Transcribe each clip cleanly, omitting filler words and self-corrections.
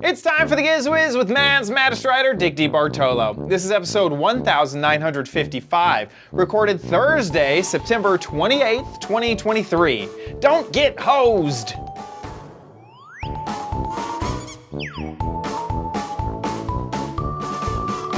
It's time for the Giz Wiz with man's maddest writer, Dick D. Bartolo. This is episode 1955, recorded Thursday, September 28th, 2023. Don't get hosed!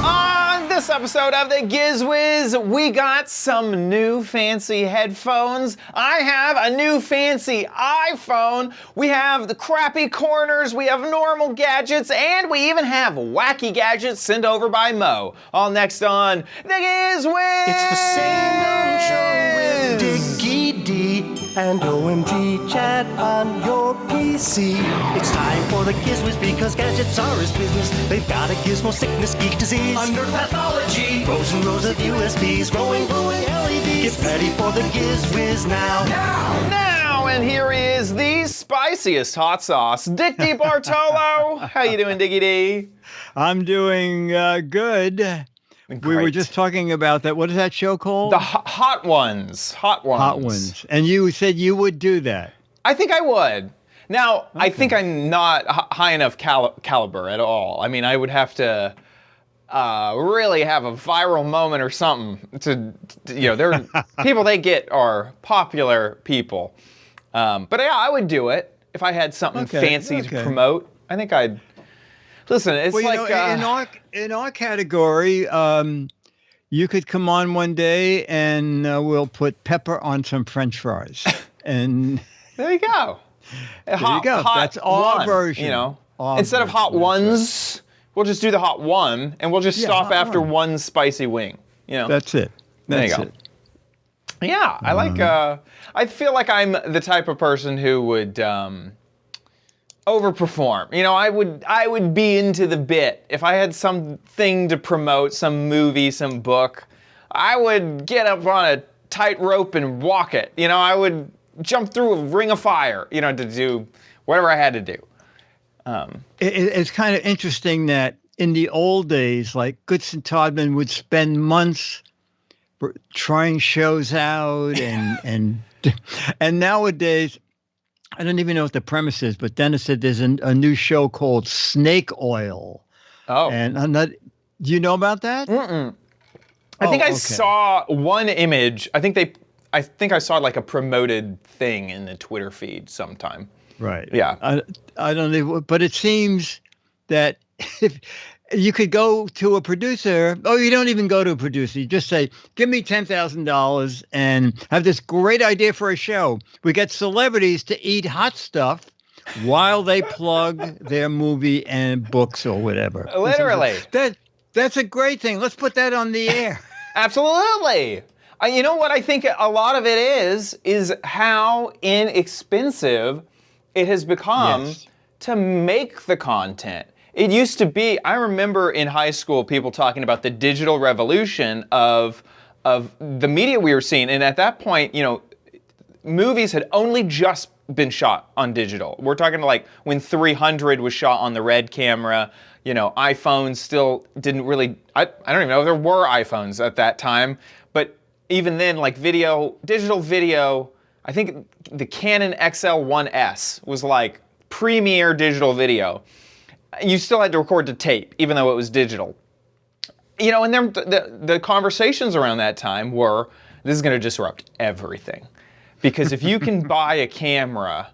On this episode of the Giz Wiz, we got some new fancy headphones. I have a new fancy iPhone. We have the crappy corners, we have normal gadgets, and we even have wacky gadgets sent over by Mo. All next on the Giz Wiz! It's the same old show with Dickie D and OMG chat on your PC. It's time for the Giz Wiz because gadgets are his business. They've got a gizmo sickness, geek disease, under pathology, rows and rows of USBs, glowing LEDs. Get ready for the Giz Wiz now. Now, and here is the spiciest hot sauce, Dick D. Bartolo. How you doing, Dickie D? I'm doing good. We were just talking about that. What is that show called? The Hot Ones. Hot Ones. Hot Ones. And you said you would do that. I think I would. Now, okay. I think I'm not high enough caliber at all. I mean, I would have to really have a viral moment or something to they're people they get are popular people. But yeah, I would do it if I had something fancy to promote. I think I'd. Listen, it's in our category, you could come on one day and we'll put pepper on some French fries, and there you go. That's our version. Instead of hot ones, we'll just do the hot one, and we'll just stop after one spicy wing. That's it. That's it. Yeah, I like. I feel like I'm the type of person who would. Overperform. I would be into the bit. If I had something to promote, some movie, some book, I would get up on a tight rope and walk it. I would jump through a ring of fire, to do whatever I had to do. It's kind of interesting that in the old days, like Goodson Todman would spend months trying shows out and nowadays, I don't even know what the premise is, but Dennis said there's a new show called Snake Oil. Oh. And I'm not, do you know about that? Mm-mm. I think I saw one image. I think I saw like a promoted thing in the Twitter feed sometime. Right. Yeah. I don't know, but it seems that if you could go to a producer, you don't even go to a producer. You just say, give me $10,000 and have this great idea for a show. We get celebrities to eat hot stuff while they plug their movie and books or whatever. Literally. That's a great thing. Let's put that on the air. Absolutely. You know what I think a lot of it is how inexpensive it has become to make the content. It used to be, I remember in high school people talking about the digital revolution of the media we were seeing. And at that point, movies had only just been shot on digital. We're talking like when 300 was shot on the red camera, iPhones still didn't really, I don't even know if there were iPhones at that time. But even then, like digital video, I think the Canon XL1S was like premier digital video. You still had to record to tape, even though it was digital. And then the conversations around that time were, this is going to disrupt everything. Because if you can buy a camera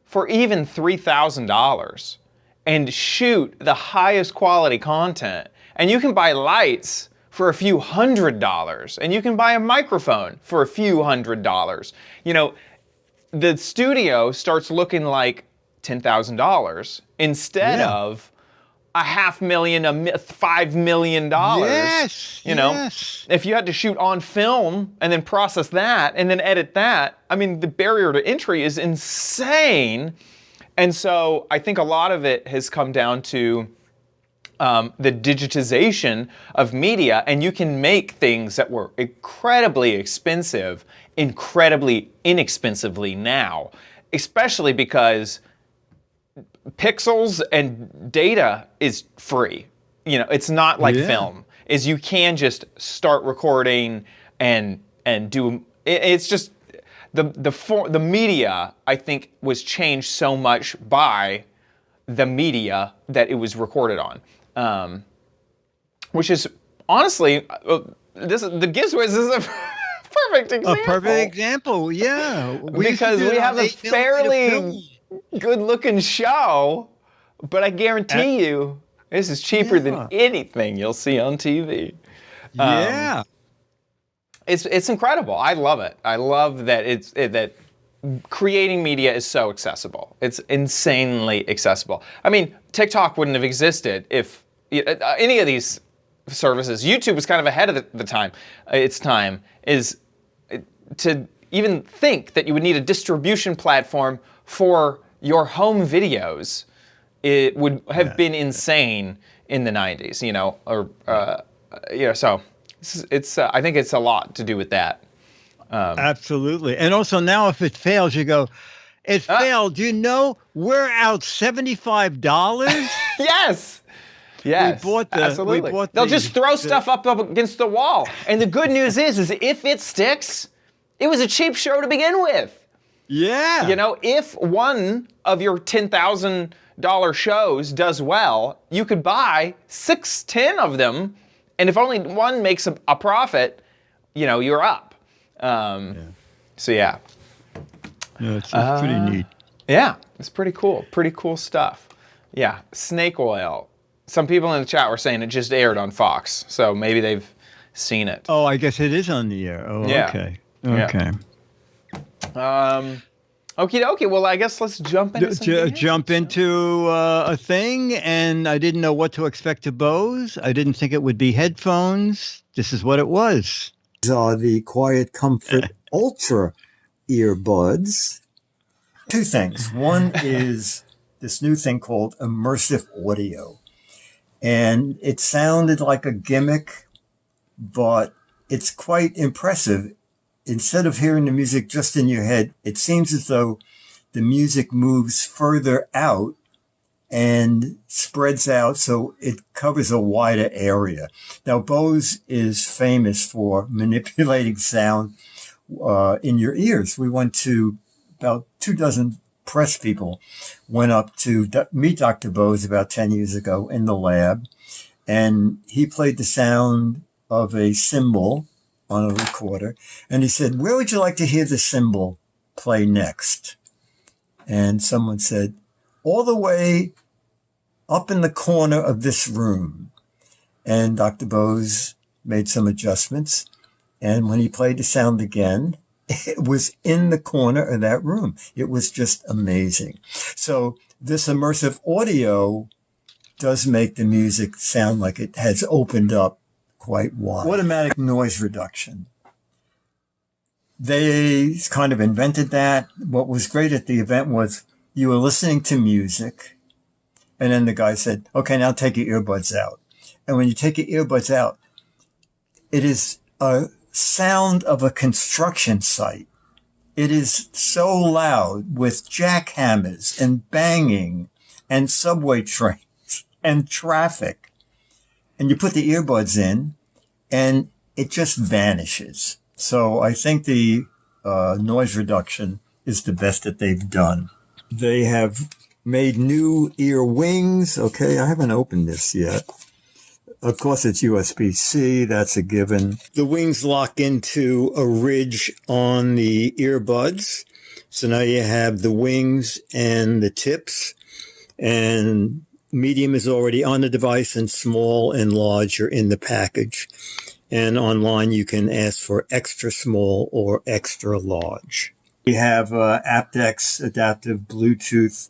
for even $3,000 and shoot the highest quality content, and you can buy lights for a few $100s, and you can buy a microphone for a few $100s, the studio starts looking like $10,000 instead of $500,000, $5 million. Yes. If you had to shoot on film and then process that and then edit that, I mean, the barrier to entry is insane. And so I think a lot of it has come down to the digitization of media, and you can make things that were incredibly expensive, incredibly inexpensively now, especially because pixels and data is free. It's not like film. You can just start recording and do. It's just the media, I think, was changed so much by the media that it was recorded on, which is honestly, the Giz Wiz is a perfect example. A perfect example, yeah. Because we have a fairly good-looking show, but I guarantee you, this is cheaper than anything you'll see on TV. Yeah. It's incredible. I love it. I love that that creating media is so accessible. It's insanely accessible. I mean, TikTok wouldn't have existed if any of these services. YouTube was kind of ahead of the time. Its time is to even think that you would need a distribution platform for your home videos. It would have been insane in the 90s, So it's I think it's a lot to do with that. Absolutely. And also now if it fails, you go, it failed. We're out $75? Yes. Absolutely. They'll just throw stuff up against the wall. And the good news is if it sticks, it was a cheap show to begin with. Yeah. If one of your $10,000 shows does well, you could buy 10 of them. And if only one makes a profit, you're up. So yeah. No, it's pretty neat. Yeah, it's pretty cool. Pretty cool stuff. Yeah, snake oil. Some people in the chat were saying it just aired on Fox, so maybe they've seen it. Oh, I guess it is on the air. Oh, yeah. Okay. Yeah. Okie dokie. Well, I guess let's jump into jump into a thing, and I didn't know what to expect to Bose. I didn't think it would be headphones. This is what it was. These are the Quiet Comfort Ultra earbuds. Two things. One is this new thing called immersive audio. And it sounded like a gimmick, but it's quite impressive. Instead of hearing the music just in your head, it seems as though the music moves further out and spreads out so it covers a wider area. Now, Bose is famous for manipulating sound in your ears. We went to about 24 press people went up to meet Dr. Bose about 10 years ago in the lab, and he played the sound of a cymbal on a recorder, and he said, "Where would you like to hear the cymbal play next?" And someone said, "All the way up in the corner of this room." And Dr. Bose made some adjustments, and when he played the sound again, it was in the corner of that room. It was just amazing. So this immersive audio does make the music sound like it has opened up quite wide. Automatic noise reduction. They kind of invented that. What was great at the event was you were listening to music, and then the guy said, "Okay, now take your earbuds out." And when you take your earbuds out, it is a sound of a construction site. It is so loud with jackhammers and banging and subway trains and traffic. And you put the earbuds in and it just vanishes. So I think the noise reduction is the best that they've done. They have made new ear wings. Okay, I haven't opened this yet. Of course, it's USB-C. That's a given. The wings lock into a ridge on the earbuds. So now you have the wings and the tips. And medium is already on the device, and small and large are in the package. And online, you can ask for extra small or extra large. We have aptX adaptive Bluetooth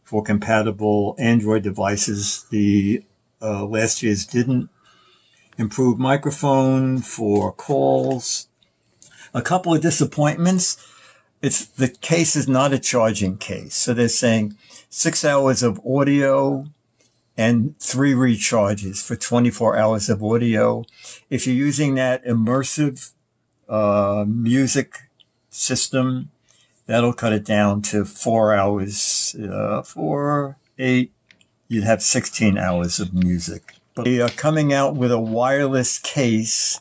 for compatible Android devices. The last year's didn't improve microphone for calls. A couple of disappointments. The case is not a charging case. So they're saying 6 hours of audio and 3 recharges for 24 hours of audio. If you're using that immersive music system, that'll cut it down to 4 hours, 4, 8, you'd have 16 hours of music. But they are coming out with a wireless case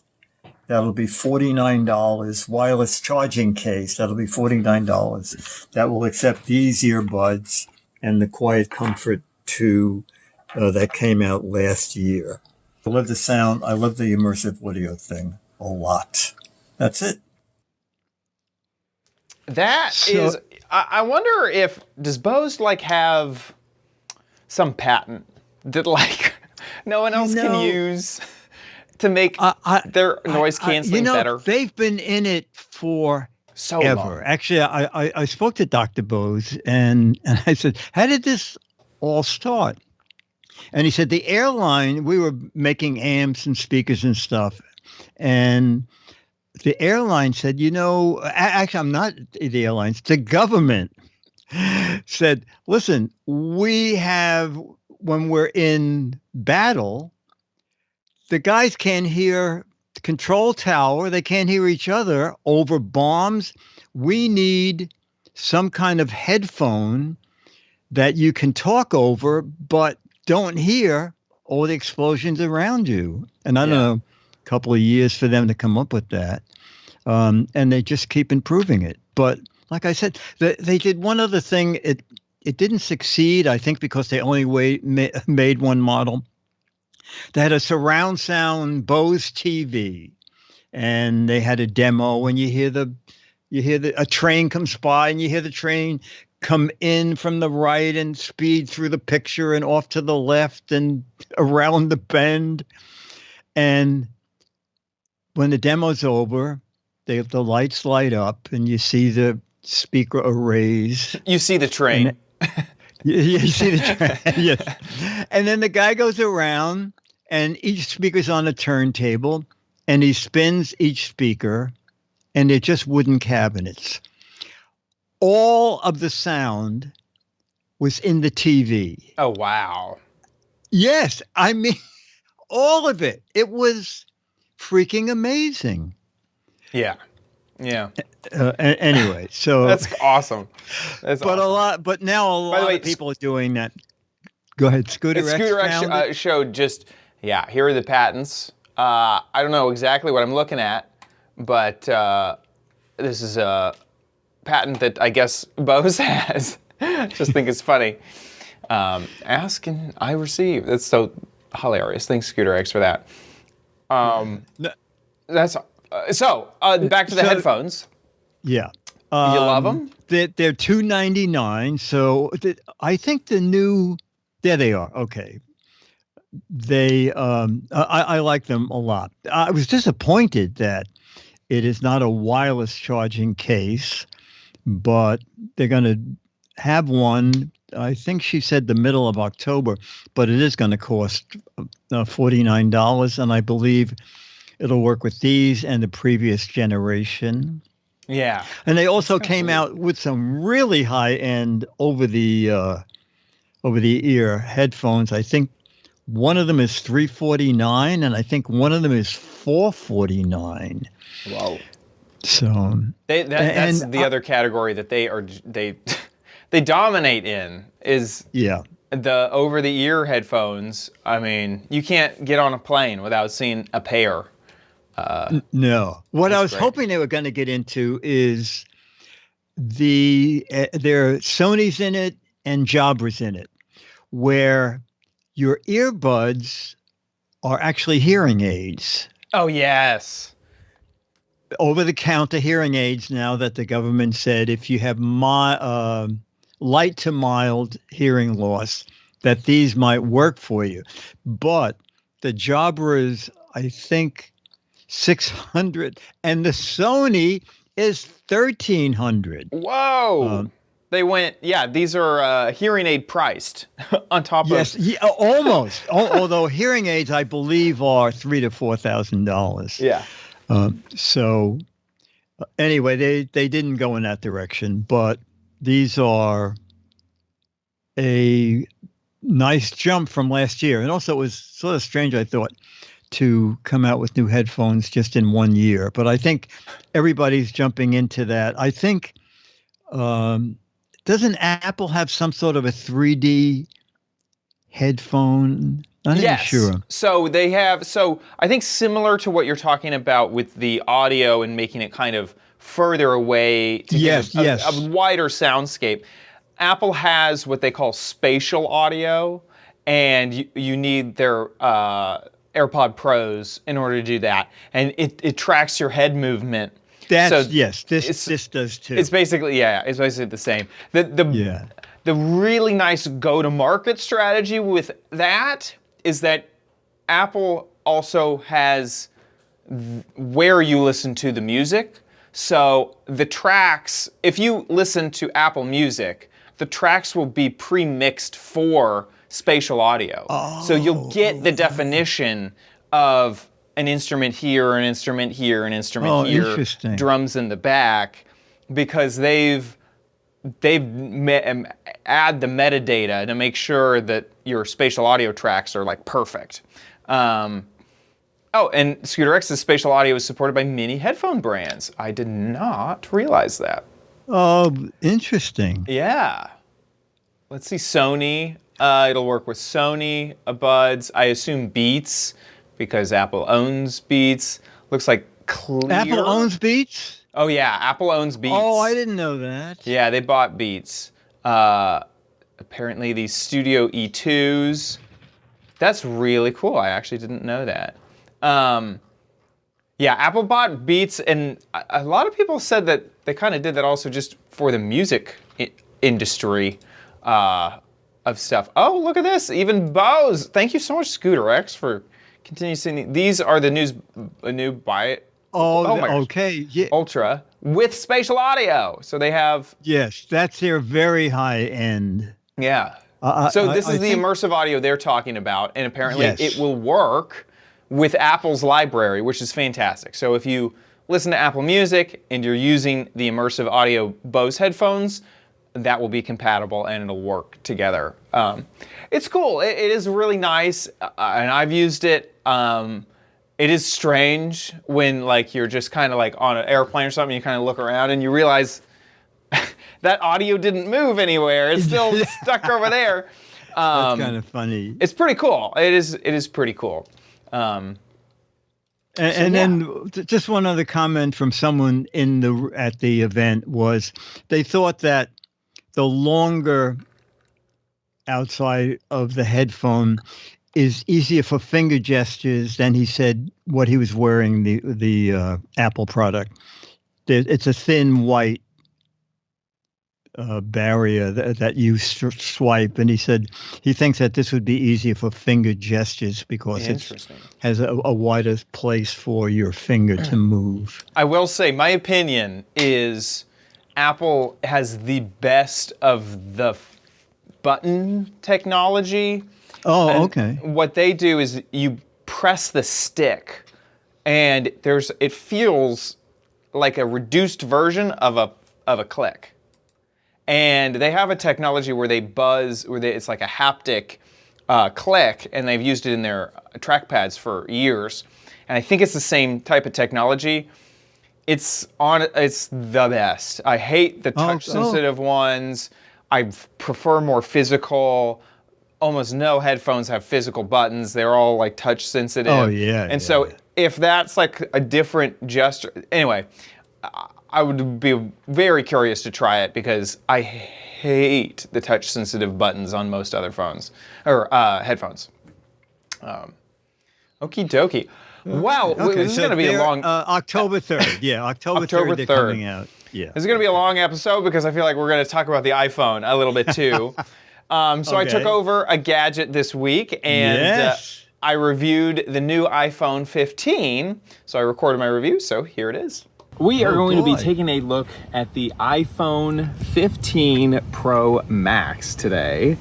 that'll be $49. Wireless charging case that'll be $49. That will accept these earbuds and the Quiet Comfort 2 that came out last year. I love the sound. I love the immersive audio thing a lot. That's it. I wonder if, does Bose like have some patent that like no one else can use to make their noise canceling better? They've been in it for so ever. Long. Actually, I spoke to Dr. Bose and I said, how did this all start? And he said, the airline, we were making amps and speakers and stuff. And the airline said, actually, I'm not the airlines, the government said, listen, when we're in battle, the guys can't hear the control tower. They can't hear each other over bombs. We need some kind of headphone that you can talk over, but don't hear all the explosions around you. And I don't know, a couple of years for them to come up with that. And they just keep improving it. But like I said, they did one other thing. It didn't succeed, I think, because they only made one model. They had a surround sound Bose TV, and they had a demo. And you hear a train comes by, and you hear the train come in from the right and speed through the picture and off to the left and around the bend. And when the demo's over, the lights light up and you see the speaker arrays. You see the train. You see the train, yes. And then the guy goes around and each speaker's on a turntable and he spins each speaker and they're just wooden cabinets. All of the sound was in the TV. Oh, wow. Yes. I mean, all of it. It was freaking amazing. Yeah. Anyway, so that's awesome. But awesome. But now a lot of people are doing that. Go aahead, Scooter X showed just here are the patents. I don't know exactly what I'm looking at, but this is a patent that I guess Bose has. Just think it's funny. Ask and I receive. That's so hilarious. Thanks, Scooter X, for that. That's. Back to the headphones. Yeah. You love them? They're $299. So I think the new, there they are. Okay. I like them a lot. I was disappointed that it is not a wireless charging case, but they're going to have one. I think she said the middle of October, but it is going to cost $49. And I believe it'll work with these and the previous generation. Yeah. And they also came out with some really high-end over-the-ear headphones. I think one of them is $349, and I think one of them is $449. Wow. So that's the other category that they dominate in is the over-the-ear headphones. I mean, you can't get on a plane without seeing a pair. No. What I was hoping they were going to get into is there are Sony's in it and Jabras in it, where your earbuds are actually hearing aids. Oh, yes. Over-the-counter hearing aids now that the government said if you have light to mild hearing loss, that these might work for you. But the Jabras, I think, $600, and the Sony is $1,300. Whoa! They went, these are hearing aid priced on top of. Yes, almost. Although hearing aids, I believe, are $3,000 to $4,000. Yeah. So anyway, they didn't go in that direction, but these are a nice jump from last year. And also, it was sort of strange, I thought, to come out with new headphones just in 1 year. But I think everybody's jumping into that. I think, doesn't Apple have some sort of a 3D headphone? Not even sure. So they have, I think similar to what you're talking about with the audio and making it kind of further away to get a wider soundscape. Apple has what they call spatial audio, and you need their AirPod Pros in order to do that. And it tracks your head movement. This does too. It's basically the same. The really nice go-to-market strategy with that is that Apple also has where you listen to the music. So the tracks, if you listen to Apple Music, the tracks will be pre-mixed for spatial audio. So you'll get the definition of an instrument here, an instrument here, an instrument here, interesting. Drums in the back, because they've add the metadata to make sure that your spatial audio tracks are like perfect. And Scooter X's spatial audio is supported by many headphone brands. I did not realize that. Oh, interesting. Yeah. Let's see, Sony. It'll work with Sony, Buds. I assume Beats, because Apple owns Beats. Looks like Clear. Apple owns Beats? Oh yeah, Apple owns Beats. Oh, I didn't know that. Yeah, they bought Beats. Apparently these Studio E2s. That's really cool. I actually didn't know that. Yeah, Apple bought Beats, and a lot of people said that they kind of did that also just for the music industry of stuff. Oh, look at this. Even Bose. Thank you so much, Scooter X, for continuing sending. These are the new Buy It. Oh, my gosh. okay. Yeah. Ultra with spatial audio. So they have. Yes, that's their very high end. Yeah. So this is the immersive audio they're talking about, and apparently it will work with Apple's library, which is fantastic. So if you listen to Apple Music and you're using the immersive audio Bose headphones, that will be compatible and it'll work together. It's cool. It is really nice, and I've used it. It is strange when like you're just kind of like on an airplane or something, you kind of look around and you realize that audio didn't move anywhere. It's still stuck over there. That's kind of funny. It's pretty cool. It is pretty cool. And then just one other comment from someone at the event was they thought that the longer outside of the headphone is easier for finger gestures than he said what he was wearing, the Apple product. It's a thin white barrier that you swipe, and he said he thinks that this would be easier for finger gestures because it has a wider place for your finger to move. I will say my opinion is Apple has the best of the button technology. Oh, and okay. What they do is you press the stick, and it feels like a reduced version of a click. And they have a technology where they buzz, it's like a haptic click, and they've used it in their trackpads for years. And I think it's the same type of technology. It's the best. I hate the touch-sensitive ones. I prefer more physical. Almost no headphones have physical buttons. They're all like touch-sensitive. Oh, yeah. And so if that's like a different gesture, anyway, I would be very curious to try it because I hate the touch-sensitive buttons on most other phones or headphones. Okie dokie. Wow, this is going to be a long... October 3rd. Yeah, October 3rd they're coming out. Yeah. This is going to be a long episode because I feel like we're going to talk about the iPhone a little bit too. So I took over a gadget this week and I reviewed the new iPhone 15. So I recorded my review, so here it is. We are going to be taking a look at the iPhone 15 Pro Max today.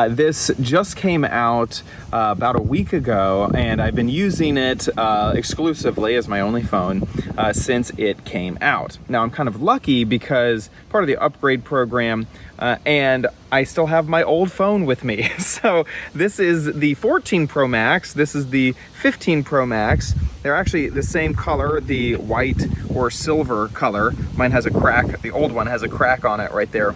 This just came out about a week ago, and I've been using it exclusively as my only phone since it came out. Now, I'm kind of lucky because part of the upgrade program, and I still have my old phone with me. So this is the 14 Pro Max. This is the 15 Pro Max. They're actually the same color, the white or silver color. Mine has a crack. The old one has a crack on it right there.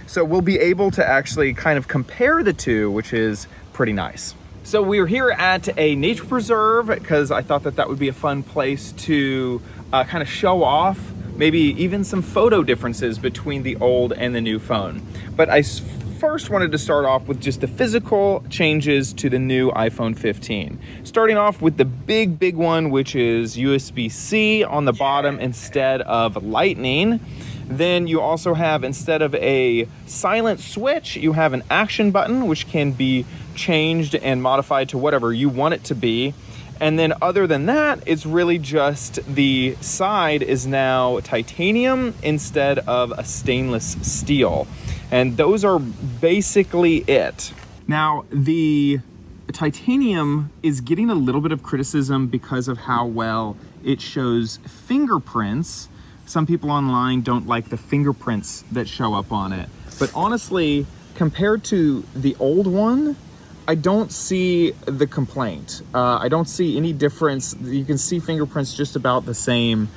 So we'll be able to actually kind of compare the two, which is pretty nice. So we're here at a nature preserve because I thought that would be a fun place to kind of show off maybe even some photo differences between the old and the new phone. But first wanted to start off with just the physical changes to the new iPhone 15. Starting off with the big one, which is USB-C on the bottom instead of Lightning. Then you also have, instead of a silent switch, you have an action button, which can be changed and modified to whatever you want it to be. And then other than that, it's really just the side is now titanium instead of a stainless steel. And those are basically it. Now, the titanium is getting a little bit of criticism because of how well it shows fingerprints. Some people online don't like the fingerprints that show up on it. But honestly, compared to the old one, I don't see the complaint. I don't see any difference. You can see fingerprints just about the same,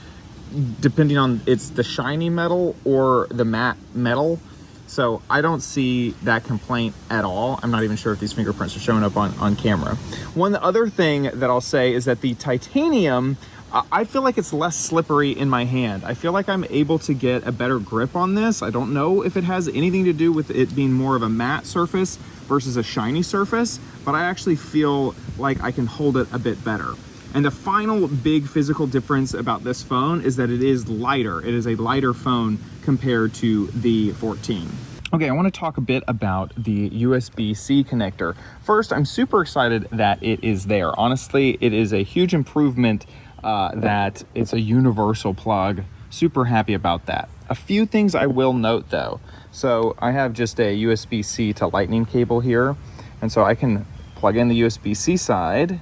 depending on it's the shiny metal or the matte metal. So I don't see that complaint at all. I'm not even sure if these fingerprints are showing up on camera. One other thing that I'll say is that the titanium, I feel like it's less slippery in my hand. I feel like I'm able to get a better grip on this. I don't know if it has anything to do with it being more of a matte surface versus a shiny surface, but I actually feel like I can hold it a bit better. And the final big physical difference about this phone is that it is lighter. It is a lighter phone compared to the 14. Okay, I want to talk a bit about the USB-C connector. First, I'm super excited that it is there. Honestly, it is a huge improvement that it's a universal plug. Super happy about that. A few things I will note though. So I have just a USB-C to Lightning cable here. And so I can plug in the USB-C side.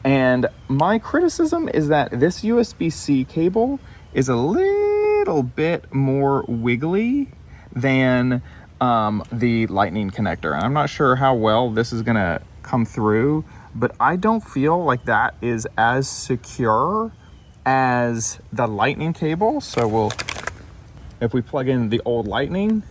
And my criticism is that this USB-C cable is a little bit more wiggly than the Lightning connector. And I'm not sure how well this is gonna come through, but I don't feel like that is as secure as the Lightning cable. So if we plug in the old Lightning,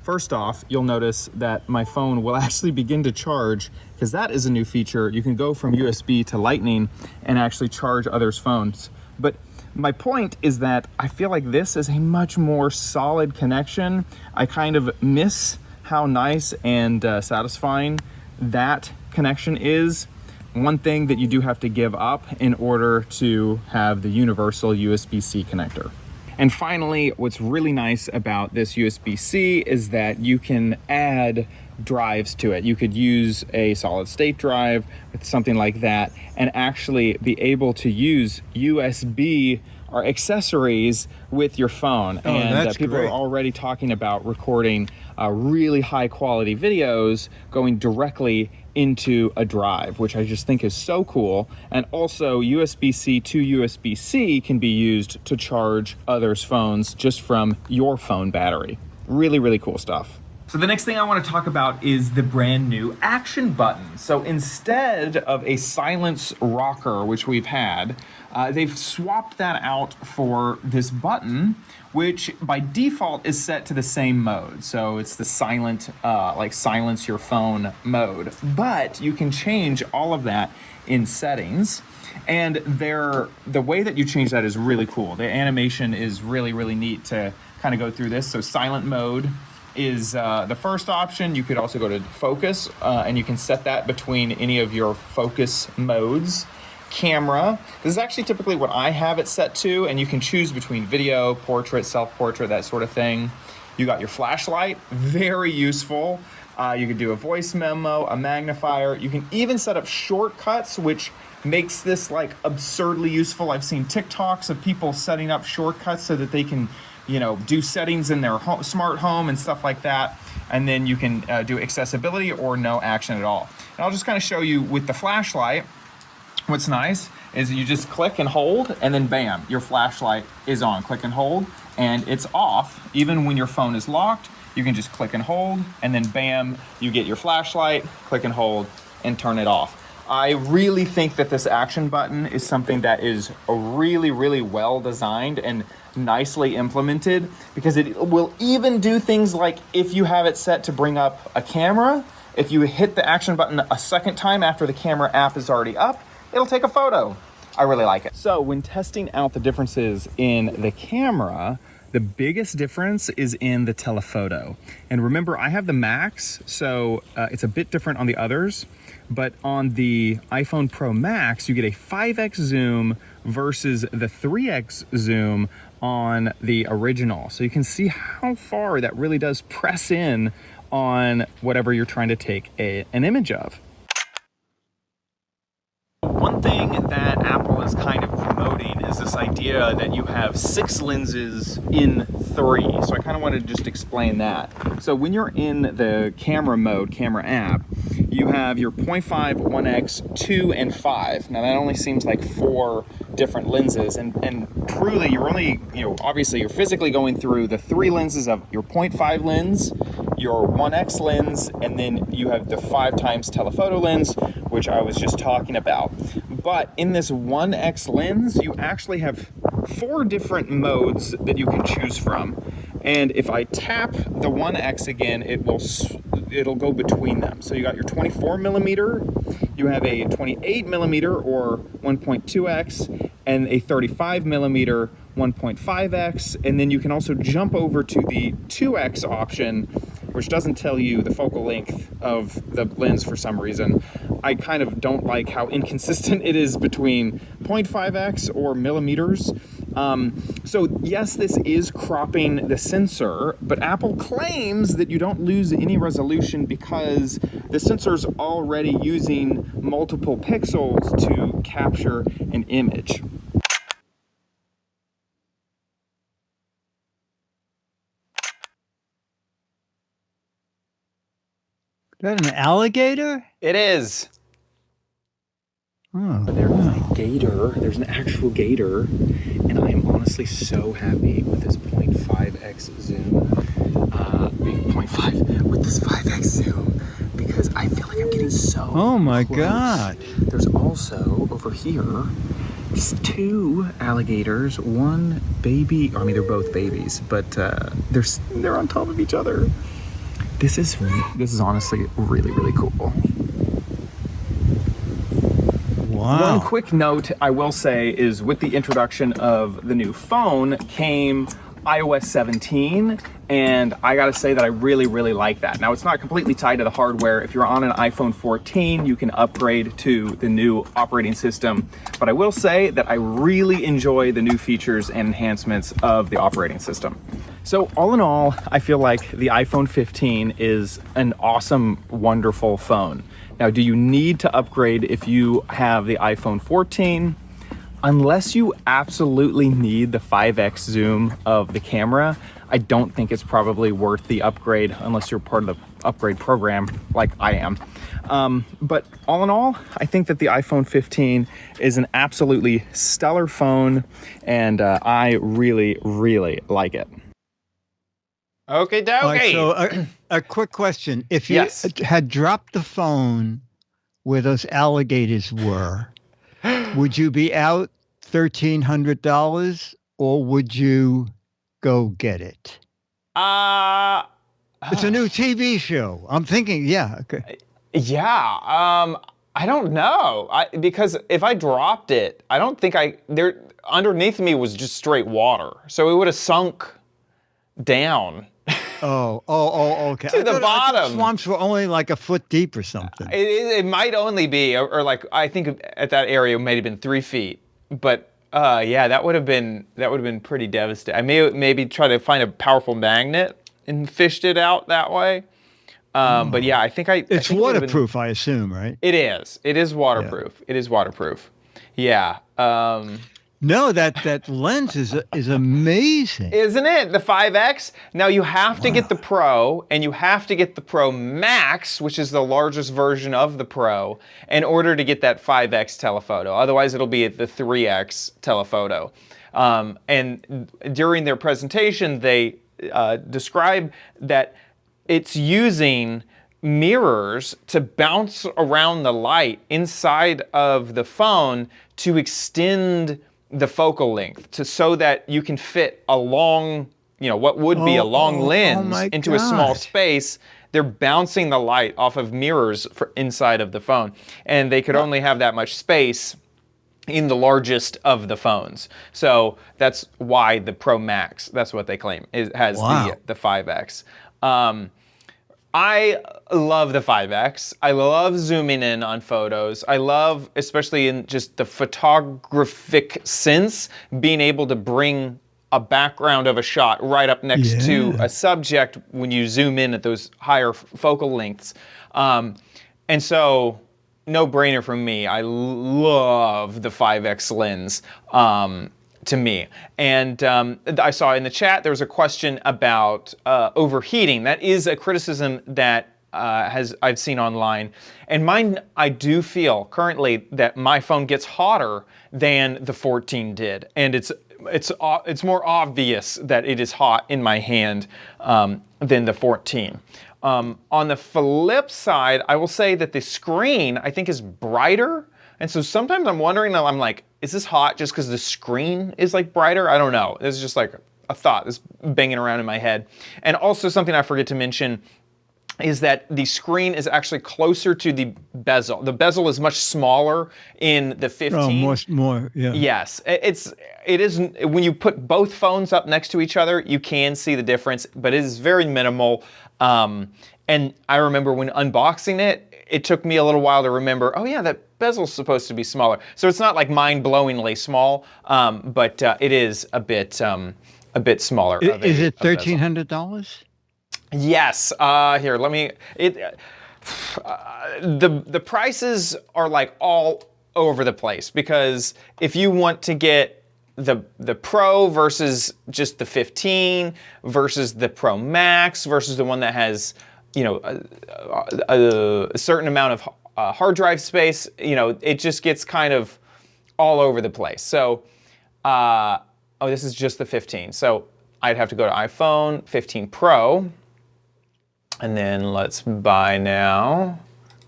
first off, you'll notice that my phone will actually begin to charge, because that is a new feature. You can go from USB to Lightning and actually charge others' phones. But my point is that I feel like this is a much more solid connection. I kind of miss how nice and satisfying that connection is. One thing that you do have to give up in order to have the universal USB-C connector. And finally, what's really nice about this USB-C is that you can add drives to it. You could use a solid state drive with something like that and actually be able to use USB or accessories with your phone. Oh, and that's people great. are already talking about recording really high quality videos going directly into a drive, which I just think is so cool. And also USB-C to USB-C can be used to charge others' phones just from your phone battery. Really, really cool stuff. So the next thing I want to talk about is the brand new action button. So instead of a silence rocker, which we've had, they've swapped that out for this button, which by default is set to the same mode. So it's the silent, like silence your phone mode. But you can change all of that in settings. And the way that you change that is really cool. The animation is really, really neat to kind of go through this. So silent mode is the first option. You could also go to focus and you can set that between any of your focus modes. Camera, this is actually typically what I have it set to, and you can choose between video, portrait, self-portrait, that sort of thing. You got your flashlight, very useful. You could do a voice memo, a magnifier. You can even set up shortcuts, which makes this like absurdly useful. I've seen TikToks of people setting up shortcuts so that they can, you know, do settings in their smart home and stuff like that. And then you can do accessibility or no action at all. And I'll just kind of show you with the flashlight. What's nice is you just click and hold, and then bam, your flashlight is on. Click and hold, and it's off. Even when your phone is locked, you can just click and hold, and then bam, you get your flashlight, click and hold, and turn it off. I really think that this action button is something that is really, really well designed and nicely implemented, because it will even do things like if you have it set to bring up a camera, if you hit the action button a second time after the camera app is already up, it'll take a photo. I really like it. So when testing out the differences in the camera, The biggest difference is in the telephoto. And remember, I have the Max, so it's a bit different on the others. But on the iPhone Pro Max, you get a 5x zoom versus the 3x zoom on the original. So you can see how far that really does press in on whatever you're trying to take an image of. One thing that Apple is kind of promoting is this idea that you have 6 lenses in 3. So I kind of want to just explain that. So when you're in the camera mode, camera app, you have your 0.5, 1x, 2, and 5. Now that only seems like 4 different lenses, and truly you're only, obviously you're physically going through the 3 lenses of your 0.5 lens, your 1x lens, and then you have the 5 times telephoto lens, which I was just talking about. But in this 1x lens, you actually have 4 different modes that you can choose from. And if I tap the 1x again, it'll go between them. So you got your 24 millimeter, you have a 28 millimeter or 1.2x, and a 35 millimeter 1.5x, and then you can also jump over to the 2x option, which doesn't tell you the focal length of the lens for some reason. I kind of don't like how inconsistent it is between 0.5x or millimeters. So yes, this is cropping the sensor, but Apple claims that you don't lose any resolution because the sensor's already using multiple pixels to capture an image. Is that an alligator? It is. Oh, There's a gator, there's an actual gator, and I am honestly so happy with this 0.5x zoom, being 0.5 with this 5x zoom, because I feel like I'm getting so Oh my close. God. There's also, over here, just 2 alligators, one baby, I mean they're both babies, but they're on top of each other. This is honestly really, really cool. Wow. One quick note I will say is with the introduction of the new phone came iOS 17, and I gotta say that I really, really like that. Now, it's not completely tied to the hardware. If you're on an iPhone 14, you can upgrade to the new operating system. But I will say that I really enjoy the new features and enhancements of the operating system. So all in all, I feel like the iPhone 15 is an awesome, wonderful phone. Now, do you need to upgrade if you have the iPhone 14? Unless you absolutely need the 5x zoom of the camera, I don't think it's probably worth the upgrade unless you're part of the upgrade program like I am. But all in all, I think that the iPhone 15 is an absolutely stellar phone, and I really, really like it. Okay, dokie. All right, so a quick question. If you Yes. had dropped the phone where those alligators were, would you be out $1,300 or would you go get it? It's a new TV show. I'm thinking, yeah. Okay. Yeah. I don't know. Because if I dropped it, I don't think there underneath me was just straight water. So it would have sunk down. Oh, okay. To the I thought bottom. Swamps were only like a foot deep or something. It might only be, or like, I think at that area it might have been 3 feet. But yeah, that would have been pretty devastating. I maybe try to find a powerful magnet and fished it out that way. But yeah, I think It's think it would have been- waterproof, I assume, right? It is. It is waterproof. Yeah. It is waterproof. Yeah. No, that lens is amazing. Isn't it? The 5X? Now you have to get the Pro, and you have to get the Pro Max, which is the largest version of the Pro, in order to get that 5X telephoto. Otherwise, it'll be at the 3X telephoto. And during their presentation, they describe that it's using mirrors to bounce around the light inside of the phone to extend the focal length so that you can fit a long, what would be a long lens my into a small gosh. space. They're bouncing the light off of mirrors inside of the phone, and they could only have that much space. in the largest of the phones. So that's why the Pro Max, that's what they claim, has the 5X. I love the 5X. I love zooming in on photos. I love, especially in just the photographic sense, being able to bring a background of a shot right up next to a subject when you zoom in at those higher focal lengths. And so, no brainer from me. I love the 5X lens to me. And I saw in the chat there was a question about overheating. That is a criticism that I've seen online. And mine, I do feel currently that my phone gets hotter than the 14 did. And it's more obvious that it is hot in my hand than the 14. On the flip side, I will say that the screen, I think, is brighter. And so sometimes I'm wondering, I'm like, is this hot just because the screen is like brighter? I don't know. It's just like a thought that's banging around in my head. And also something I forget to mention is that the screen is actually closer to the bezel. The bezel is much smaller in the 15. Oh, more, yeah. Yes, it is. When you put both phones up next to each other, you can see the difference, but it is very minimal. And I remember when unboxing it, it took me a little while to remember, oh yeah, that bezel's supposed to be smaller. So it's not like mind-blowingly small, but it is a bit smaller. Is it $1,300? Yes. Here, let me. The prices are like all over the place, because if you want to get the Pro versus just the 15 versus the Pro Max versus the one that has, you know, a certain amount of hard drive space, you know, it just gets kind of all over the place. So, this is just the 15. So I'd have to go to iPhone 15 Pro. And then let's buy now.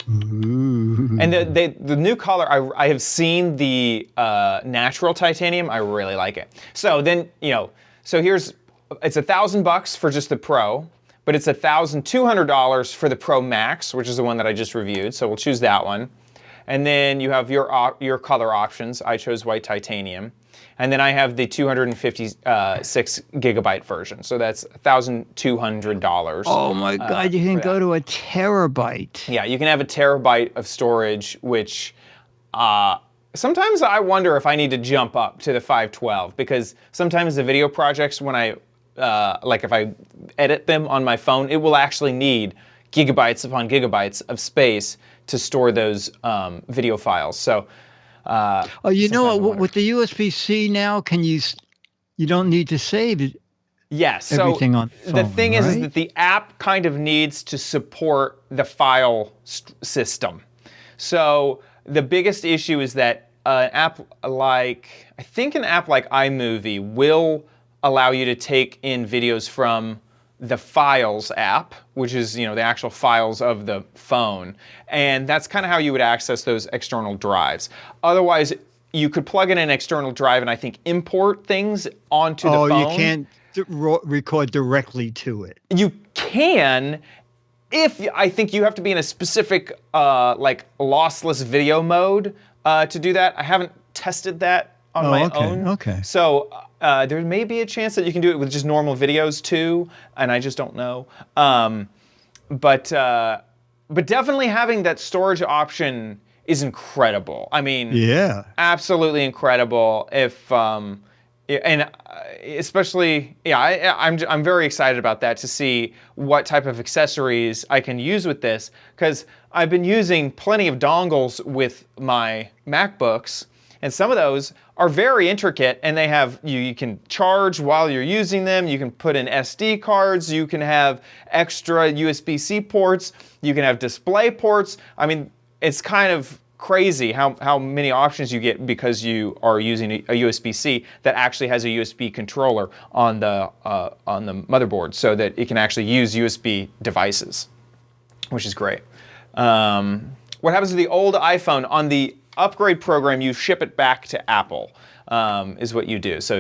Ooh. And the new color, I have seen the natural titanium. I really like it. So then, you know, so it's $1,000 for just the Pro, but it's $1,200 for the Pro Max, which is the one that I just reviewed. So we'll choose that one. And then you have your color options. I chose white titanium. And then I have the 256 gigabyte version. So that's $1,200. Oh my God, you can go to a terabyte. Yeah, you can have a terabyte of storage, which sometimes I wonder if I need to jump up to the 512, because sometimes the video projects, when I, if I edit them on my phone, it will actually need gigabytes upon gigabytes of space to store those video files. So. You know what? With the USB-C now, you don't need to save yes, everything so on phone, the thing right? is that the app kind of needs to support the file system. So the biggest issue is that an app like iMovie will allow you to take in videos from the Files app, which is, you know, the actual files of the phone. And that's kind of how you would access those external drives. Otherwise, you could plug in an external drive and I think import things onto the phone. Oh, you can't record directly to it. You can, I think you have to be in a specific lossless video mode to do that. I haven't tested that on my own. Okay. So there may be a chance that you can do it with just normal videos too, and I just don't know. But definitely having that storage option is incredible. I mean, yeah, absolutely incredible. Especially, I'm very excited about that, to see what type of accessories I can use with this, because I've been using plenty of dongles with my MacBooks, and some of those are very intricate, and they have, you can charge while you're using them, you can put in SD cards, you can have extra USB-C ports, you can have display ports. I mean, it's kind of crazy how many options you get because you are using a USB-C that actually has a USB controller on the motherboard, so that it can actually use USB devices, which is great. What happens to the old iPhone? On the upgrade program, you ship it back to Apple, is what you do. So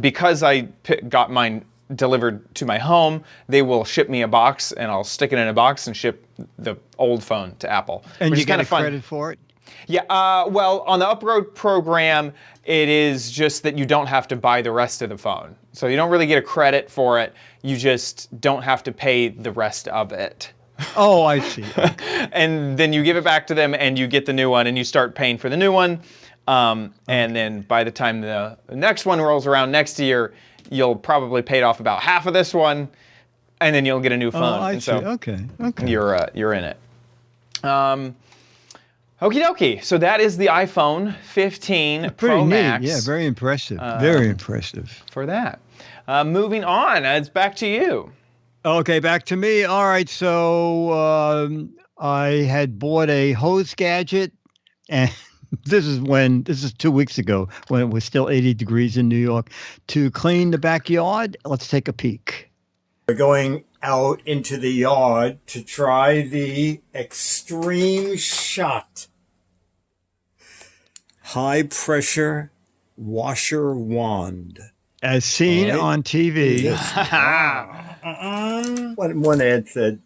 because I got mine delivered to my home, they will ship me a box, and I'll stick it in a box and ship the old phone to Apple. And which you is kind get of fun. credit for it? Yeah, well, on the Upgrade program, it is just that you don't have to buy the rest of the phone. So you don't really get a credit for it. You just don't have to pay the rest of it. Oh, I see. And then you give it back to them and you get the new one and you start paying for the new one. And then by the time the next one rolls around next year, you'll probably paid off about half of this one and then you'll get a new phone. Oh, I and see. Okay. You're in it. Okie dokie. So that is the iPhone 15 Pretty Pro neat. Max. Yeah, very impressive. Very impressive. For that. Moving on, it's back to you. Okay, back to me. All right, so I had bought a hose gadget, and this is 2 weeks ago when it was still 80 degrees in New York, to clean the backyard. Let's take a peek. We're going out into the yard to try the Extreme Shot high pressure washer wand. As seen All right. on TV. One ad said,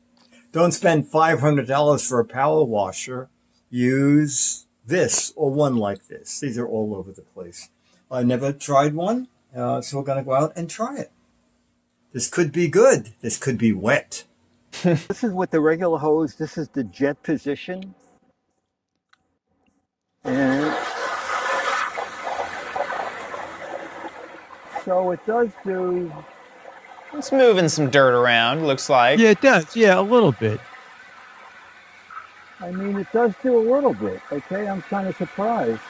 don't spend $500 for a power washer. Use this or one like this. These are all over the place. I never tried one, so we're going to go out and try it. This could be good. This could be wet. This is with the regular hose. This is the jet position. And so it does do, It's moving some dirt around, looks like. Yeah, it does. Yeah, a little bit. I mean, it does do a little bit. Okay, I'm kind of surprised.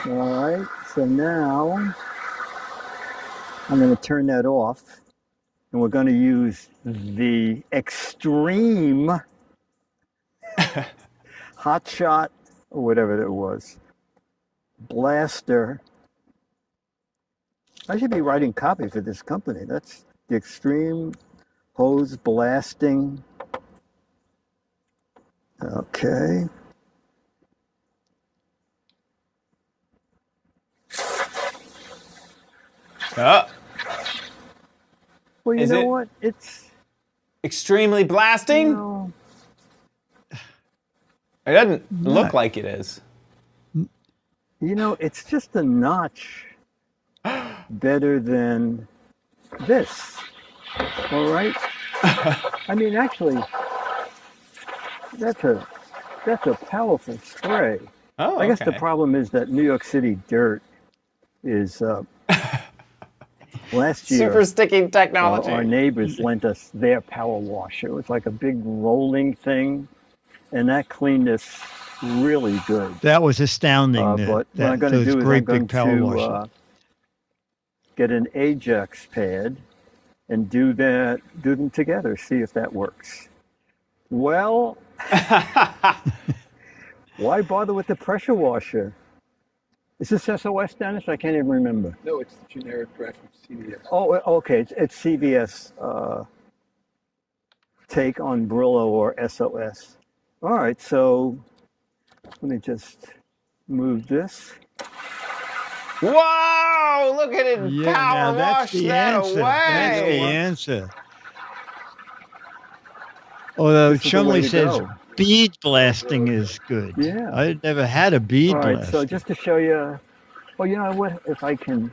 All right, so now I'm going to turn that off, and we're going to use the Extreme Hot Shot, or whatever it was, Blaster. I should be writing copy for this company. That's the Extreme Hose Blasting. Okay. Oh, Well, you Is know it- what? It's, extremely blasting? you know, It doesn't look What? like it is. it's just a notch better than this. All right. I mean, actually, that's a powerful spray. Oh, I guess the okay. problem is that New York City dirt is last year. Super sticky technology. Our neighbors lent us their power washer. It was like a big rolling thing, and that cleaned us really good. That was astounding. But what I'm going to those do is great I'm going big power washers. to get an Ajax pad and do them together, see if that works. Well, why bother with the pressure washer? Is this SOS, Dennis? I can't even remember. No, it's the generic brand from CVS. Oh, okay. It's CVS take on Brillo or SOS. All right, so let me just move this. Whoa! Look at it Yeah, power now that's wash the that answer. That's the away. answer. Although This is the way Chumley to says go. bead blasting is good. Yeah. I never had a bead All right, blast. so just to show you, well, you know what? If I can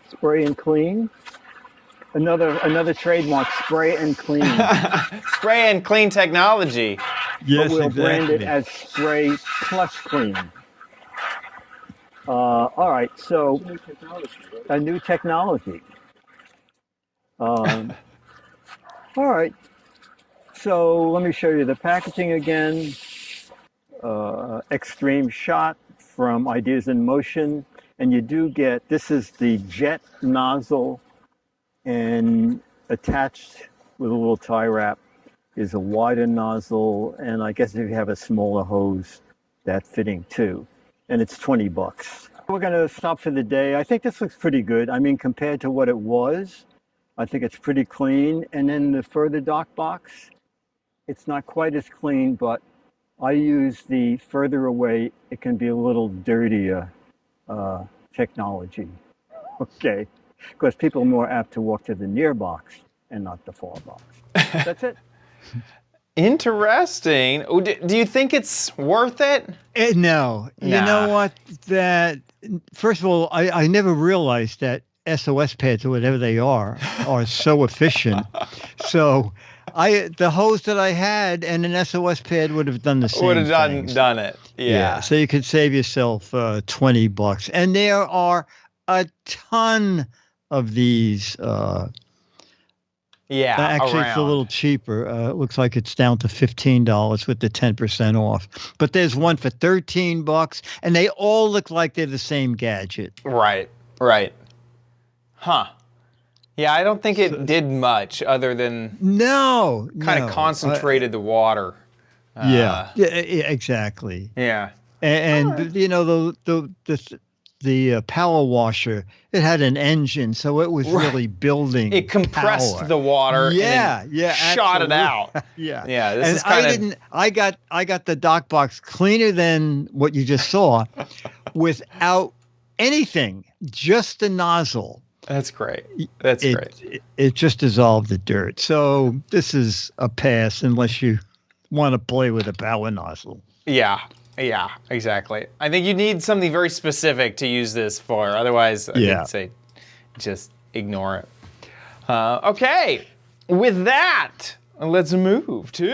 spray and clean, another trademark, spray and clean. Spray and clean technology. Yes, But we'll brand it exactly. as spray plus clean. All right, so New technology, right? a new technology. All right, so let me show you the packaging again. Extreme Shot from Ideas in Motion, and you do get, this is the jet nozzle, and attached with a little tie wrap is a wider nozzle, and I guess if you have a smaller hose, that fitting too. And it's $20. We're gonna stop for the day. I think this looks pretty good. I mean, compared to what it was, I think it's pretty clean. And then the further dock box, it's not quite as clean, but I use the further away, it can be a little dirtier technology. Okay, Because people are more apt to walk to the near box and not the far box. That's it. Interesting. Oh, do you think it's worth it? No. You Nah. know what? That first of all, I never realized that SOS pads or whatever they are so efficient. So the hose that I had and an SOS pad would have done the same Would have things. done it. Yeah. So you could save yourself $20. And there are a ton of these. Actually, it's a around. little cheaper. It looks like it's down to $15 with the 10% off. But there's one for $13, and they all look like they're the same gadget. Right. Huh. Yeah, I don't think it did much other than kind of concentrated the water. Yeah, exactly. Yeah. And you know the power washer, it had an engine, so it was really building. It compressed power. the water. Yeah, and then shot it out. Yeah. Yeah. This And is kind of. I got the dock box cleaner than what you just saw, without anything, just the nozzle. That's great. That's great. It just dissolved the dirt. So this is a pass unless you want to play with a power nozzle. Yeah, exactly. I think you need something very specific to use this for. Otherwise, I'd say just ignore it. Okay, with that, let's move to...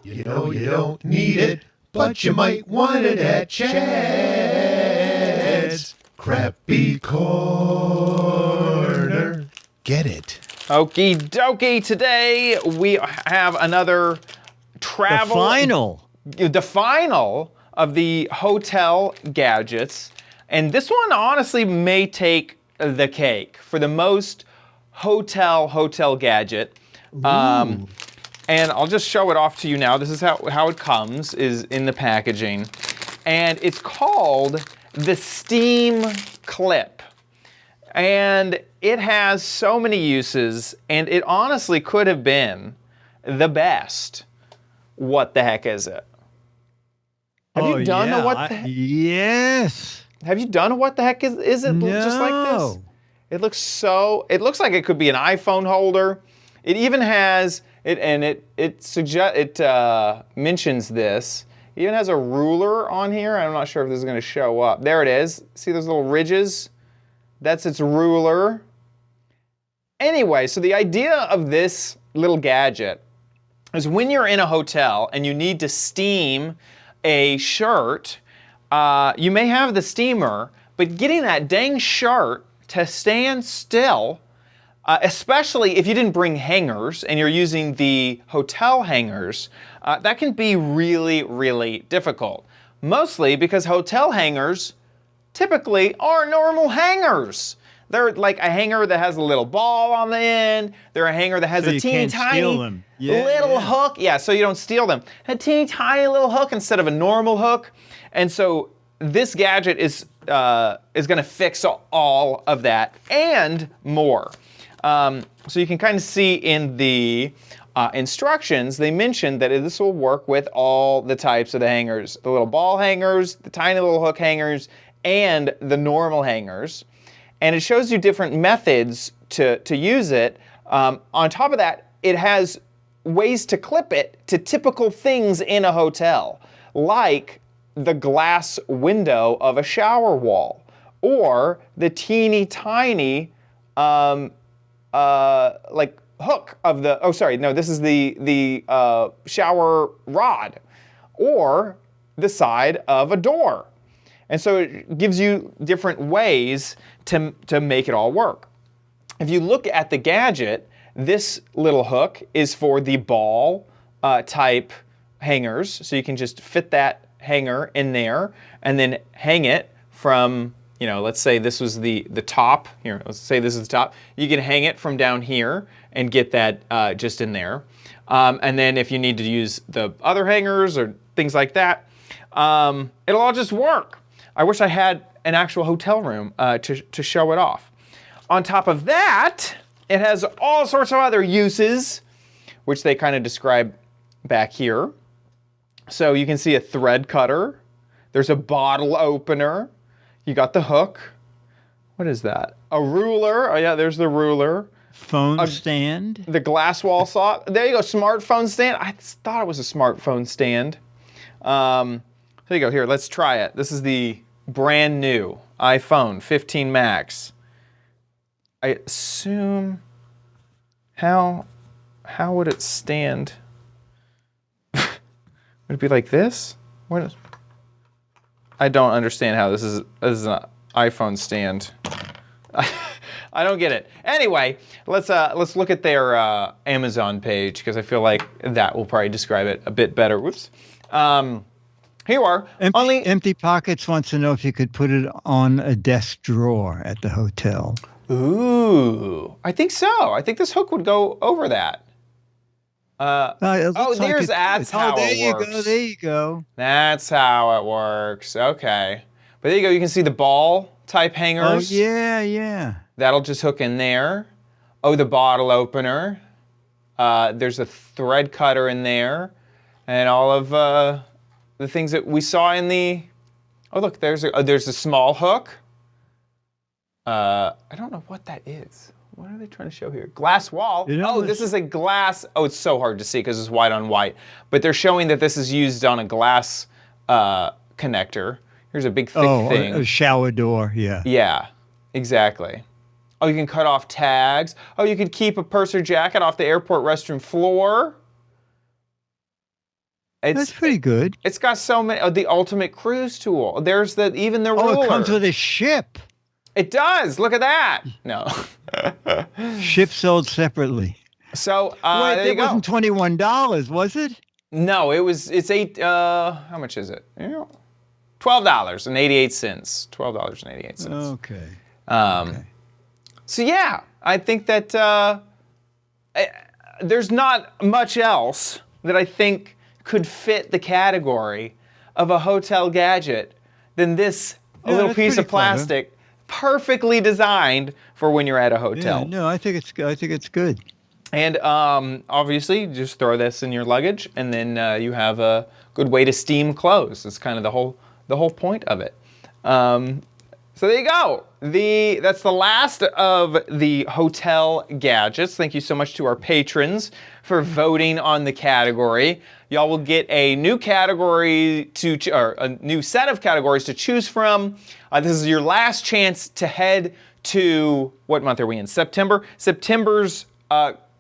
You know you don't need it, but you might want it at Chad's Crappy Corner. Get it. Okie dokie. Today we have another travel... The final of the hotel gadgets. And this one honestly may take the cake for the most hotel gadget. And I'll just show it off to you now. This is how it comes, is in the packaging. And it's called the Steam Clip. And it has so many uses, and it honestly could have been the best. What the heck is it? Have you done a what the heck? Yes. Have you done a what the heck is it just like this? It looks like it could be an iPhone holder. It even has it, and it mentions this. It even has a ruler on here. I'm not sure if this is going to show up. There it is. See those little ridges? That's its ruler. Anyway, so the idea of this little gadget is when you're in a hotel and you need to steam a shirt, you may have the steamer, but getting that dang shirt to stand still, especially if you didn't bring hangers and you're using the hotel hangers, that can be really, really difficult. Mostly because hotel hangers typically are normal hangers. They're like a hanger that has a little ball on the end. They're a hanger that has a teeny tiny little hook. Yeah, so you don't steal them. A teeny tiny little hook instead of a normal hook. And so this gadget is going to fix all of that and more. So you can kind of see in the instructions, they mentioned that this will work with all the types of the hangers. The little ball hangers, the tiny little hook hangers, and the normal hangers. And it shows you different methods to use it. On top of that, it has ways to clip it to typical things in a hotel, like the glass window of a shower wall, or the teeny tiny like hook of the, this is the shower rod, or the side of a door. And so it gives you different ways to make it all work. If you look at the gadget, this little hook is for the ball type hangers. So you can just fit that hanger in there and then hang it from, let's say this was the top. Here, let's say this is the top. You can hang it from down here and get that just in there. And then if you need to use the other hangers or things like that, it'll all just work. I wish I had an actual hotel room to show it off. On top of that, it has all sorts of other uses, which they kind of describe back here. So you can see a thread cutter. There's a bottle opener. You got the hook. What is that? A ruler. Oh yeah, there's the ruler. Phone stand. The glass wall saw. There you go. Smartphone stand. I thought it was a smartphone stand. There you go. Here, let's try it. This is the brand new iPhone 15 Max. I assume. How would it stand? Would it be like this? I don't understand how this is an iPhone stand. I don't get it. Anyway, let's look at their Amazon page because I feel like that will probably describe it a bit better. Whoops. Here you are. Empty Pockets wants to know if you could put it on a desk drawer at the hotel. Ooh, I think so. I think this hook would go over that. There's that's how it works. There you go. That's how it works. Okay. But there you go. You can see the ball type hangers. Oh, yeah. That'll just hook in there. Oh, the bottle opener. There's a thread cutter in there. And all of the things that we saw in the... Oh, look, there's a small hook. I don't know what that is. What are they trying to show here? Glass wall. This is a glass. Oh, it's so hard to see because it's white on white. But they're showing that this is used on a glass connector. Here's a big thick thing. A shower door, yeah. Yeah, exactly. Oh, you can cut off tags. Oh, you could keep a purse or jacket off the airport restroom floor. That's pretty good. It's got so many. Oh, the ultimate cruise tool. There's even the ruler. Oh, it comes with a ship. It does. Look at that. No. Ship sold separately. So wait, there you it go. wasn't $21, was it? No, it's $8. How much is it? $12.88. $12.88. Okay. So yeah, I think that there's not much else that I think could fit the category of a hotel gadget than this little piece of plastic, perfectly designed for when you're at a hotel. Yeah, no, I think it's good. And obviously, just throw this in your luggage, and then you have a good way to steam clothes. That's kind of the whole point of it. So there you go. That's the last of the hotel gadgets. Thank you so much to our patrons for voting on the category. Y'all will get a new category or a new set of categories to choose from. This is your last chance to head to, what month are we in? September. September's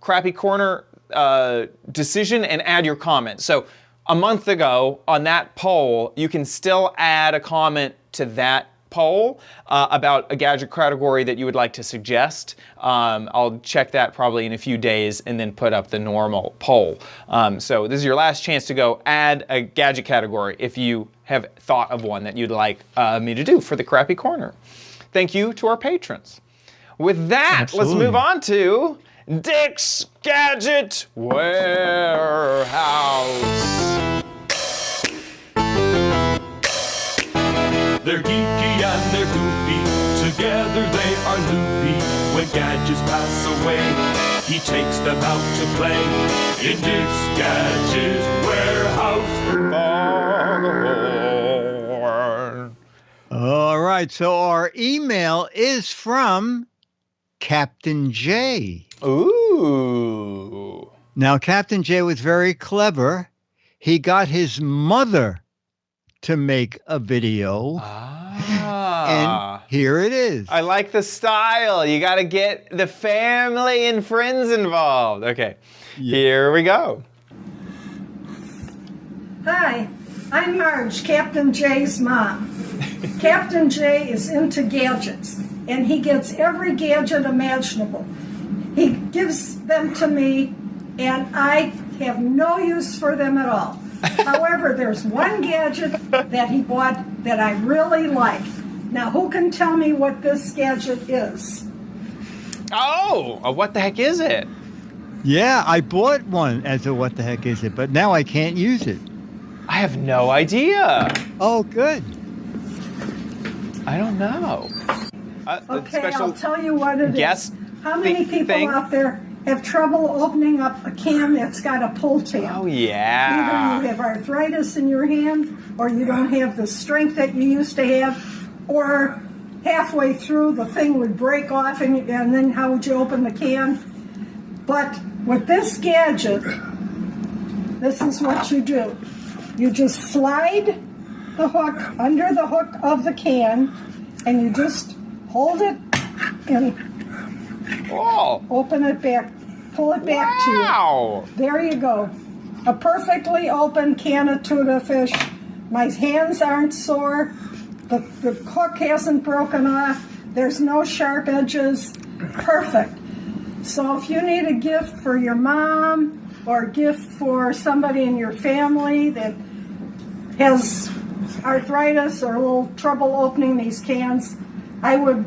Crappy Corner decision and add your comment. So a month ago on that poll, you can still add a comment to that poll about a gadget category that you would like to suggest. I'll check that probably in a few days and then put up the normal poll. So this is your last chance to go add a gadget category if you have thought of one that you'd like me to do for the Crappy Corner. Thank you to our patrons. With that, Let's move on to Dick's Gadget Warehouse. They're geeky and they're goofy, together they are loopy. When gadgets pass away, he takes them out to play in Dick's Gadget Warehouse. All right, so our email is from Captain J. Ooh. Now, Captain J was very clever. He got his mother to make a video. And here it is. I like the style. You got to get the family and friends involved. Okay, Here we go. Hi, I'm Marge, Captain J's mom. Captain J is into gadgets, and he gets every gadget imaginable. He gives them to me, and I have no use for them at all. However, there's one gadget that he bought that I really like. Now, who can tell me what this gadget is? Oh, what the heck is it? Yeah, I bought one as a what the heck is it, but now I can't use it. I have no idea. Oh, good. I don't know. Okay, I'll tell you what it is. How many people out there have trouble opening up a can that's got a pull tab? Oh, yeah. Either you have arthritis in your hand, or you don't have the strength that you used to have, or halfway through the thing would break off, and then how would you open the can? But with this gadget, this is what you do. You just slide the hook under the hook of the can, and you just hold it and open it back, pull it back to you. There you go. A perfectly open can of tuna fish. My hands aren't sore. The hook hasn't broken off. There's no sharp edges. Perfect. So if you need a gift for your mom or a gift for somebody in your family that has arthritis or a little trouble opening these cans, I would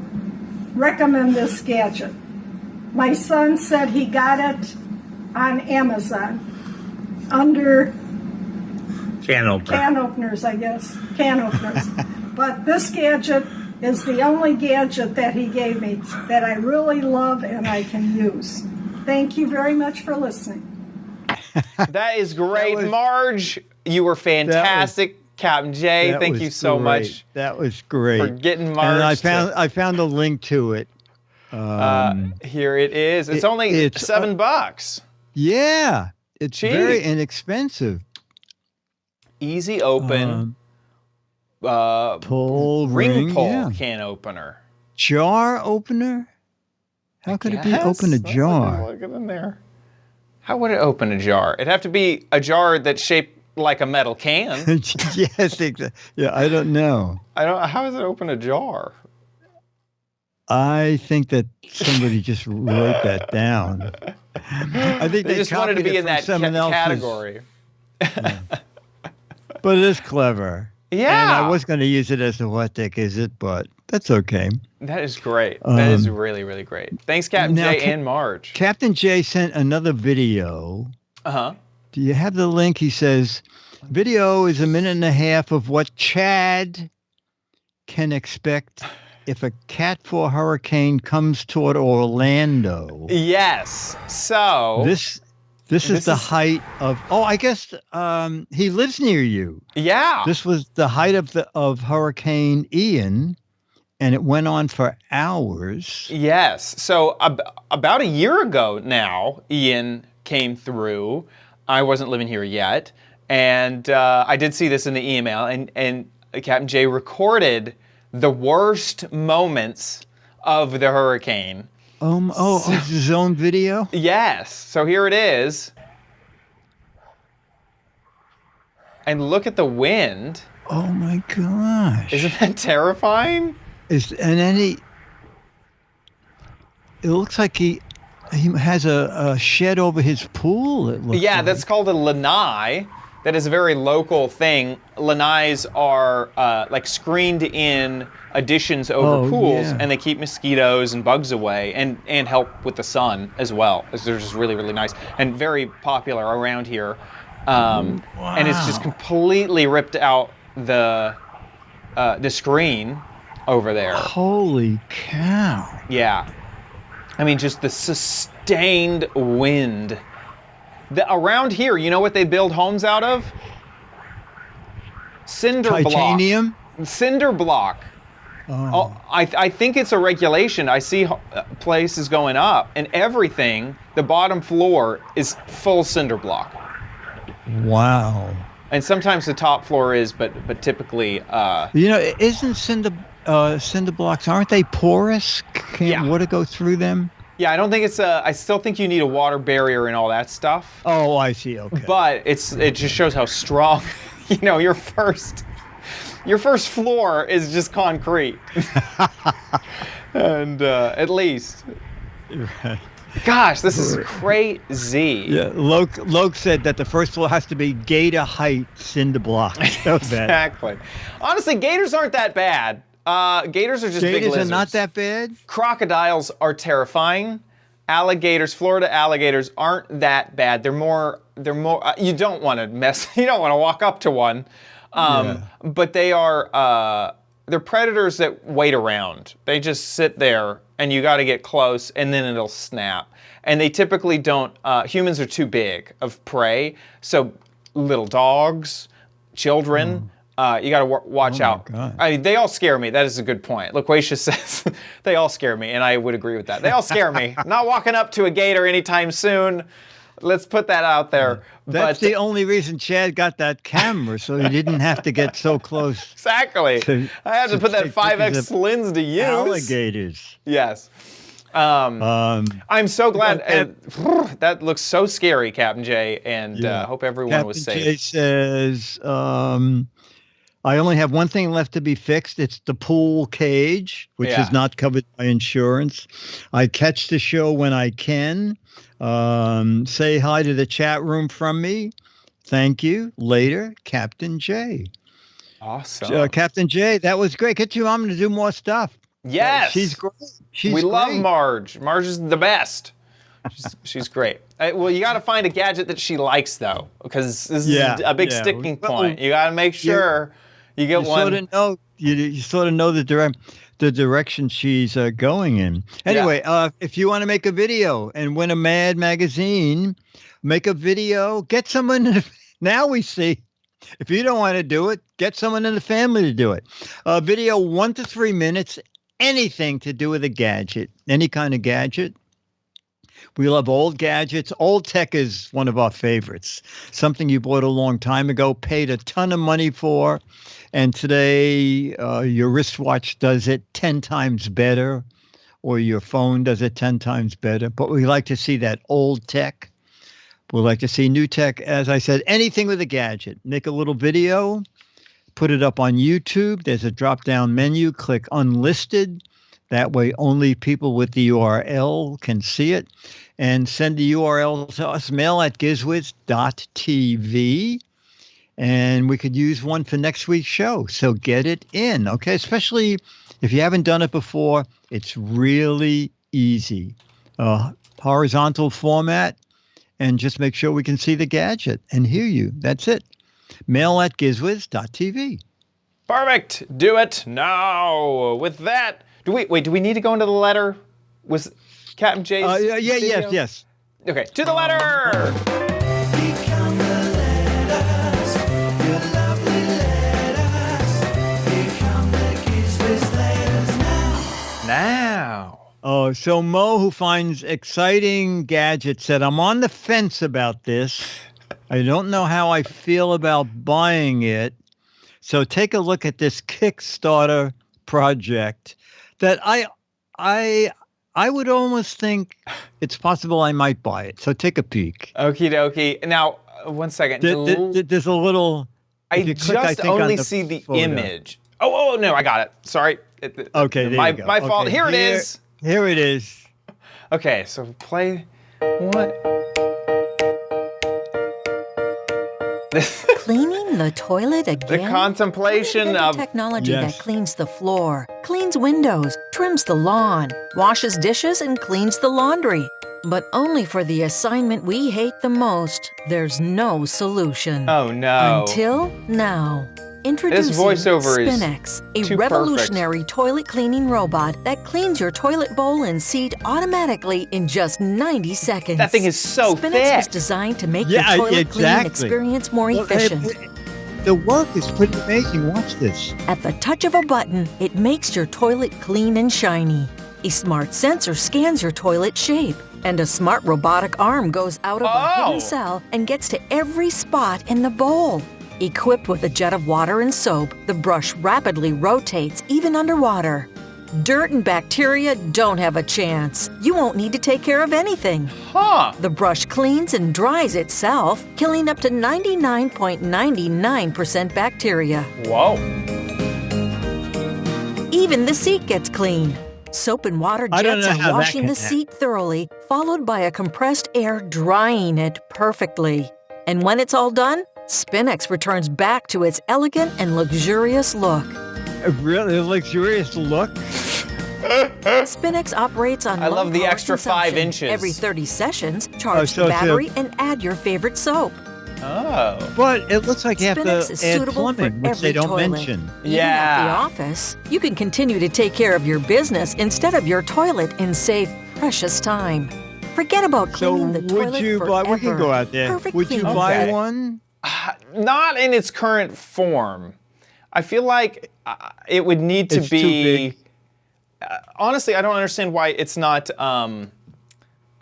recommend this gadget. My son said he got it on Amazon under can opener. Can openers, I guess. Can openers. But this gadget is the only gadget that he gave me that I really love and I can use. Thank you very much for listening. That is great, Marge. You were fantastic. Captain Jay, thank you so much. That was great. For getting Marge. And I found a link to it. Here it is. It's only $7. Yeah. It's cheap. Very inexpensive. Easy open. Pull ring pull yeah. can opener. Jar opener? How could it be open a jar? Look at in there. How would it open a jar? It'd have to be a jar that's shaped like a metal can. Yes, exactly. Yeah, I don't know. How does it open a jar? I think that somebody just wrote that down. I think they just wanted to be in that category. Yeah. But it is clever. Yeah. And I was going to use it as a what the heck is it, but that's okay. That is great. That is really, really great. Thanks, Captain Jay and Marge. Captain Jay sent another video. Uh-huh. Do you have the link? He says, video is a minute and a half of what Chad can expect if a Cat 4 hurricane comes toward Orlando. Yes. So this is the height of. Oh, I guess he lives near you. Yeah. This was the height of Hurricane Ian, and it went on for hours. Yes. So about a year ago now, Ian came through. I wasn't living here yet, and I did see this in the email, and Captain Jay recorded the worst moments of the hurricane. It's his own video? Yes. So here it is. And look at the wind. Oh my gosh. Isn't that terrifying? It looks like he has a shed over his pool. That's called a lanai. That is a very local thing. Lanais are like screened in additions over pools, and they keep mosquitoes and bugs away, and help with the sun as well. They're just really, really nice and very popular around here. And it's just completely ripped out the screen over there. Holy cow! Yeah, I mean just the sustained wind. Around here, you know what they build homes out of? Cinder block. Titanium? Cinder block. Oh, I think it's a regulation. I see places going up, and everything, the bottom floor is full cinder block. Wow. And sometimes the top floor is, but typically... isn't cinder blocks, aren't they porous? Can't water go through them? Yeah, I don't think it's I still think you need a water barrier and all that stuff. Oh, I see. Okay. But it just shows how strong, your first floor is just concrete. And at least. Right. Gosh, this is crazy. Yeah, Loke said that the first floor has to be gator height cinder blocks. Exactly. Honestly, gators aren't that bad. Gators are just big lizards. Gators are not that bad? Crocodiles are terrifying. Florida alligators aren't that bad. They're more, you don't want to walk up to one. But they're predators that wait around. They just sit there and you got to get close and then it'll snap. And they typically don't, humans are too big of prey. So little dogs, children, You got to watch out. God. I mean, they all scare me. That is a good point. Loquacious says they all scare me, and I would agree with that. They all scare me. Not walking up to a gator anytime soon. Let's put that out there. That's the only reason Chad got that camera, so he didn't have to get so close. Exactly. I had to put that take 5X pictures of lens to use. Alligators. Yes. I'm so glad. That looks so scary, Captain J, and hope everyone was safe. Captain J says, I only have one thing left to be fixed. It's the pool cage, which is not covered by insurance. I catch the show when I can. Say hi to the chat room from me. Thank you. Later, Captain J. Awesome. Captain J, that was great. Get your mom to do more stuff. Yes. She's great. We love Marge. Marge is the best. She's great. Well, you got to find a gadget that she likes, though, because this is a big sticking point. You got to make sure you get one. You sort of know the direction she's going in. Anyway, if you want to make a video and win a Mad magazine, make a video. Get someone. Now we see. If you don't want to do it, get someone in the family to do it. A video 1 to 3 minutes. Anything to do with a gadget, any kind of gadget. We love old gadgets. Old tech is one of our favorites. Something you bought a long time ago, paid a ton of money for, and today your wristwatch does it 10 times better, or your phone does it 10 times better. But we like to see that old tech. We like to see new tech. As I said, anything with a gadget. Make a little video. Put it up on YouTube. There's a drop-down menu. Click Unlisted. That way only people with the URL can see it. And send the URL to us, mail at gizwiz.tv. And we could use one for next week's show. So get it in, okay? Especially if you haven't done it before, it's really easy. Horizontal format, and just make sure we can see the gadget and hear you. That's it. Mail at gizwiz.tv. Perfect. Do it now. With that, do we need to go into the letter? Was Captain J's? Yes. Okay, to the letter. Become the letters, your lovely letters. Become the Giz Wiz letters now. Oh, so Mo, who finds exciting gadgets, said, I'm on the fence about this. I don't know how I feel about buying it. So take a look at this Kickstarter project that I would almost think it's possible I might buy it. So take a peek. Okie dokie. Now, 1 second. There's a little... I just only see the image. Oh, no, I got it. Sorry. Okay, there my, you go. My fault. Okay, Here it is. Here it is. Okay, so play... What? Cleaning the toilet again? The contemplation of technology that cleans the floor, cleans windows, trims the lawn, washes dishes, and cleans the laundry. But only for the assignment we hate the most, there's no solution. Oh no. Until now. Introducing This voiceover is Spinex, too a revolutionary toilet cleaning robot that cleans your toilet bowl and seat automatically in just 90 seconds. That thing is so Spinex thick. was designed to make your toilet cleaning experience more efficient. The work is pretty amazing. Watch this. At the touch of a button, it makes your toilet clean and shiny. A smart sensor scans your toilet shape, and a smart robotic arm goes out of a hidden cell and gets to every spot in the bowl. Equipped with a jet of water and soap, the brush rapidly rotates even underwater. Dirt and bacteria don't have a chance. You won't need to take care of anything. The brush cleans and dries itself, killing up to 99.99% bacteria. Whoa. Even the seat gets clean. Soap and water jets are washing the seat thoroughly, followed by a compressed air drying it perfectly. And when it's all done, Spinex returns back to its elegant and luxurious look. A really luxurious look? Spinex operates on I love the low-power extra 5 consumption. inches. Every 30 sessions, charge so the battery and add your favorite soap. Oh. But it looks like you have Spinex to is add suitable plumbing, for which every they don't toilet. mention. Even at the office, you can continue to take care of your business instead of your toilet and save precious time. Forget about cleaning the toilet would you forever. buy? We can go out there. Perfect Would you cleaning. buy one? Not in its current form. I feel like it would need to It's too be. big. Honestly, I don't understand why it's not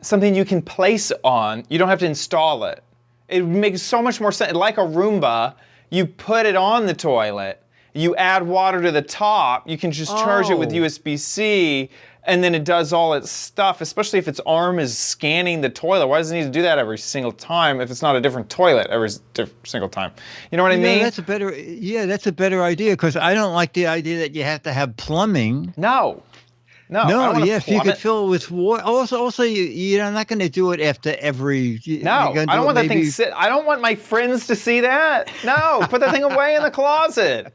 something you can place on. You don't have to install it. It makes so much more sense. Like a Roomba, you put it on the toilet. You add water to the top. You can just charge it with Oh. USB-C, and then it does all its stuff, especially if its arm is scanning the toilet. Why does it need to do that every single time if it's not a different toilet every single time? You know what I mean? That's a better idea, because I don't like the idea that you have to have plumbing. No. No, I don't No, wanna if you plumb could it. fill it with water. Also, you're not going to do it after every. No, I don't want that thing sit. I don't want my friends to see that. No, put that thing away in the closet.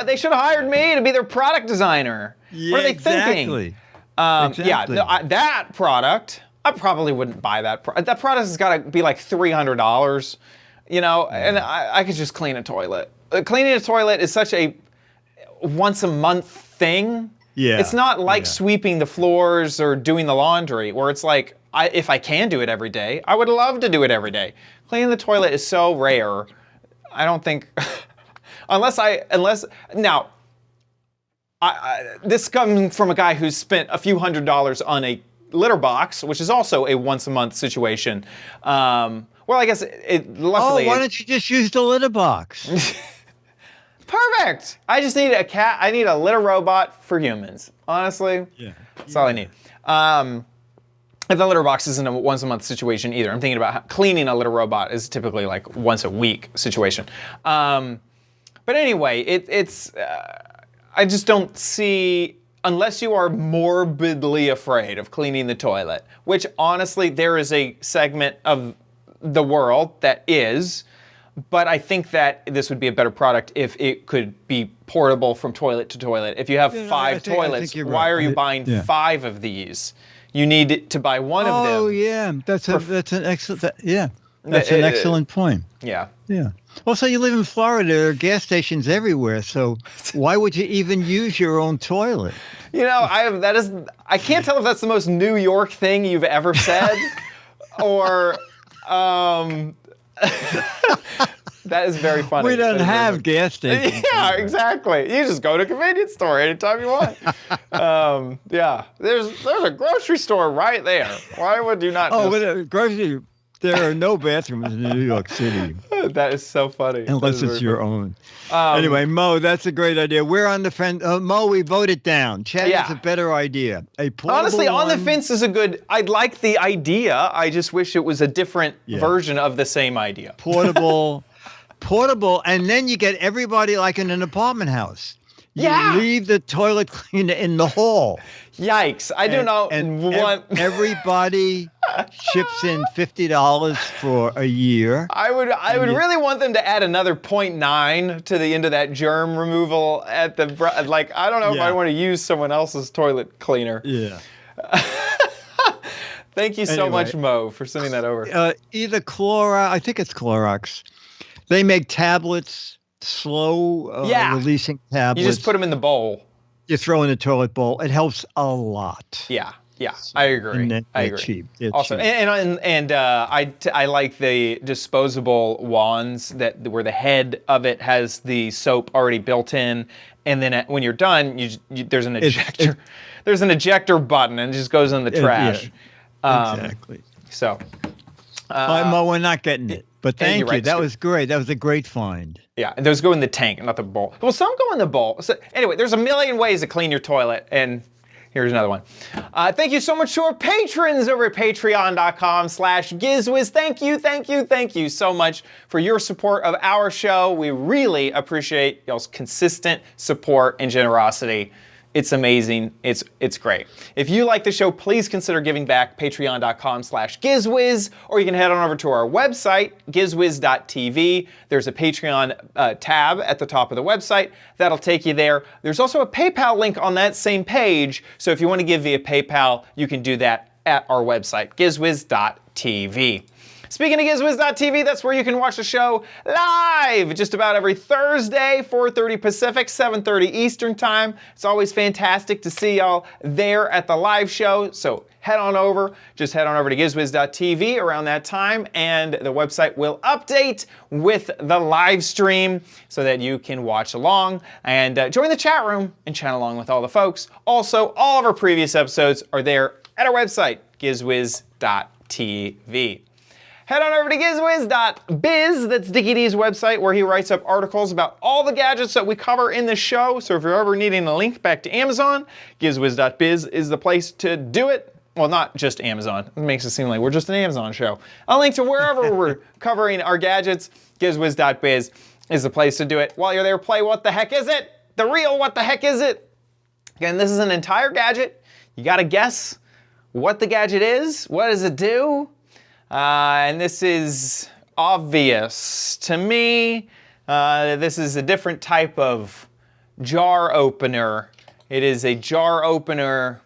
They should have hired me to be their product designer. What are they thinking? Exactly. Yeah, no, that product, I probably wouldn't buy that. That product has got to be like $300, you know, and I could just clean a toilet. Cleaning a toilet is such a once a month thing. Yeah. It's not like sweeping the floors or doing the laundry, where it's like, if I can do it every day, I would love to do it every day. Cleaning the toilet is so rare. I don't think, now, this comes from a guy who's spent a few $100s on a litter box, which is also a once a month situation. Well, I guess luckily. Why don't you just use the litter box? Perfect. I just need a cat. I need a litter robot for humans. Honestly, that's all I need. If the litter box isn't a once a month situation either. I'm thinking about how cleaning a litter robot is typically like once a week situation. But anyway, it's. I just don't see, unless you are morbidly afraid of cleaning the toilet, which honestly there is a segment of the world that is. But I think that this would be a better product if it could be portable from toilet to toilet. If you have five toilets, why are you buying 5 of these? You need to buy one of them. Oh yeah, that's an excellent. That's an excellent point. Yeah. Yeah. Also, you live in Florida. There are gas stations everywhere. So why would you even use your own toilet? You know, I can't tell if that's the most New York thing you've ever said, or. That is very funny. We don't have gas stations. Yeah, exactly. You just go to a convenience store anytime you want. Yeah, there's a grocery store right there. Why would you not? But a grocery. There are no bathrooms in New York City. That is so funny. Unless it's your own. Anyway, Mo, that's a great idea. We're on the fence. Mo, we voted down. Chad, it's a better idea. A portable Honestly, on the one. fence is a good. I like the idea. I just wish it was a different version of the same idea. Portable, and then you get everybody like in an apartment house. You leave the toilet cleaner in the hall. Yikes! I do not want everybody chips in $50 for a year. I would really want them to add another 0.9 to the end of that germ removal at the like. I don't know if I want to use someone else's toilet cleaner. Yeah. Thank you so much, Mo, for sending that over. Either Clorox, I think it's Clorox. They make tablets. Slow releasing tablets. You just put them in the bowl. You throw in the toilet bowl. It helps a lot. Yeah, I agree. And I agree. Cheap. Also, cheap. and I like the disposable wands where the head of it has the soap already built in, and then when you're done, there's an ejector. There's an ejector button, and it just goes in the trash. Exactly. So, Mo, we're not getting it. But thank you. Right, that was great. That was a great find. Yeah, and those go in the tank, not the bowl. Well, some go in the bowl. So, anyway, there's a million ways to clean your toilet, and here's another one. Thank you so much to our patrons over at patreon.com/GizWiz. Thank you so much for your support of our show. We really appreciate y'all's consistent support and generosity. It's amazing. It's great. If you like the show, please consider giving back. Patreon.com/GizWiz, or you can head on over to our website, gizwiz.tv. There's a Patreon tab at the top of the website. That'll take you there. There's also a PayPal link on that same page. So if you want to give via PayPal, you can do that at our website, gizwiz.tv. Speaking of GizWiz.tv, that's where you can watch the show live just about every Thursday, 4:30 Pacific, 7:30 Eastern Time. It's always fantastic to see y'all there at the live show, so head on over to GizWiz.tv around that time, and the website will update with the live stream so that you can watch along and join the chat room and chat along with all the folks. Also, all of our previous episodes are there at our website, GizWiz.tv. Head on over to GizWiz.biz, that's Dickie D's website, where he writes up articles about all the gadgets that we cover in the show. So if you're ever needing a link back to Amazon, GizWiz.biz is the place to do it. Well, not just Amazon. It makes it seem like we're just an Amazon show. A link to wherever we're covering our gadgets, GizWiz.biz is the place to do it. While you're there, play What the Heck Is It? The real What the Heck Is It? Again, this is an entire gadget. You gotta guess what the gadget is. What does it do? And this is obvious to me. This is a different type of jar opener. It is a jar opener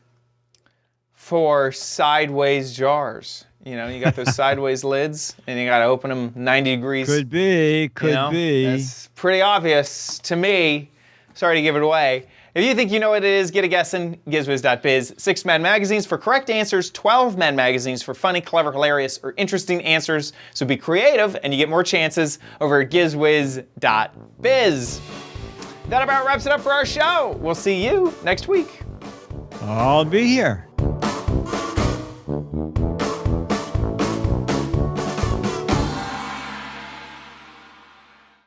for sideways jars. You know, you got those sideways lids, and you got to open them 90 degrees. Could be. That's pretty obvious to me. Sorry to give it away. If you think you know what it is, get a guessing. GizWiz.biz. 6 Men magazines for correct answers, 12 Men magazines for funny, clever, hilarious, or interesting answers. So be creative, and you get more chances over at GizWiz.biz. That about wraps it up for our show. We'll see you next week. I'll be here.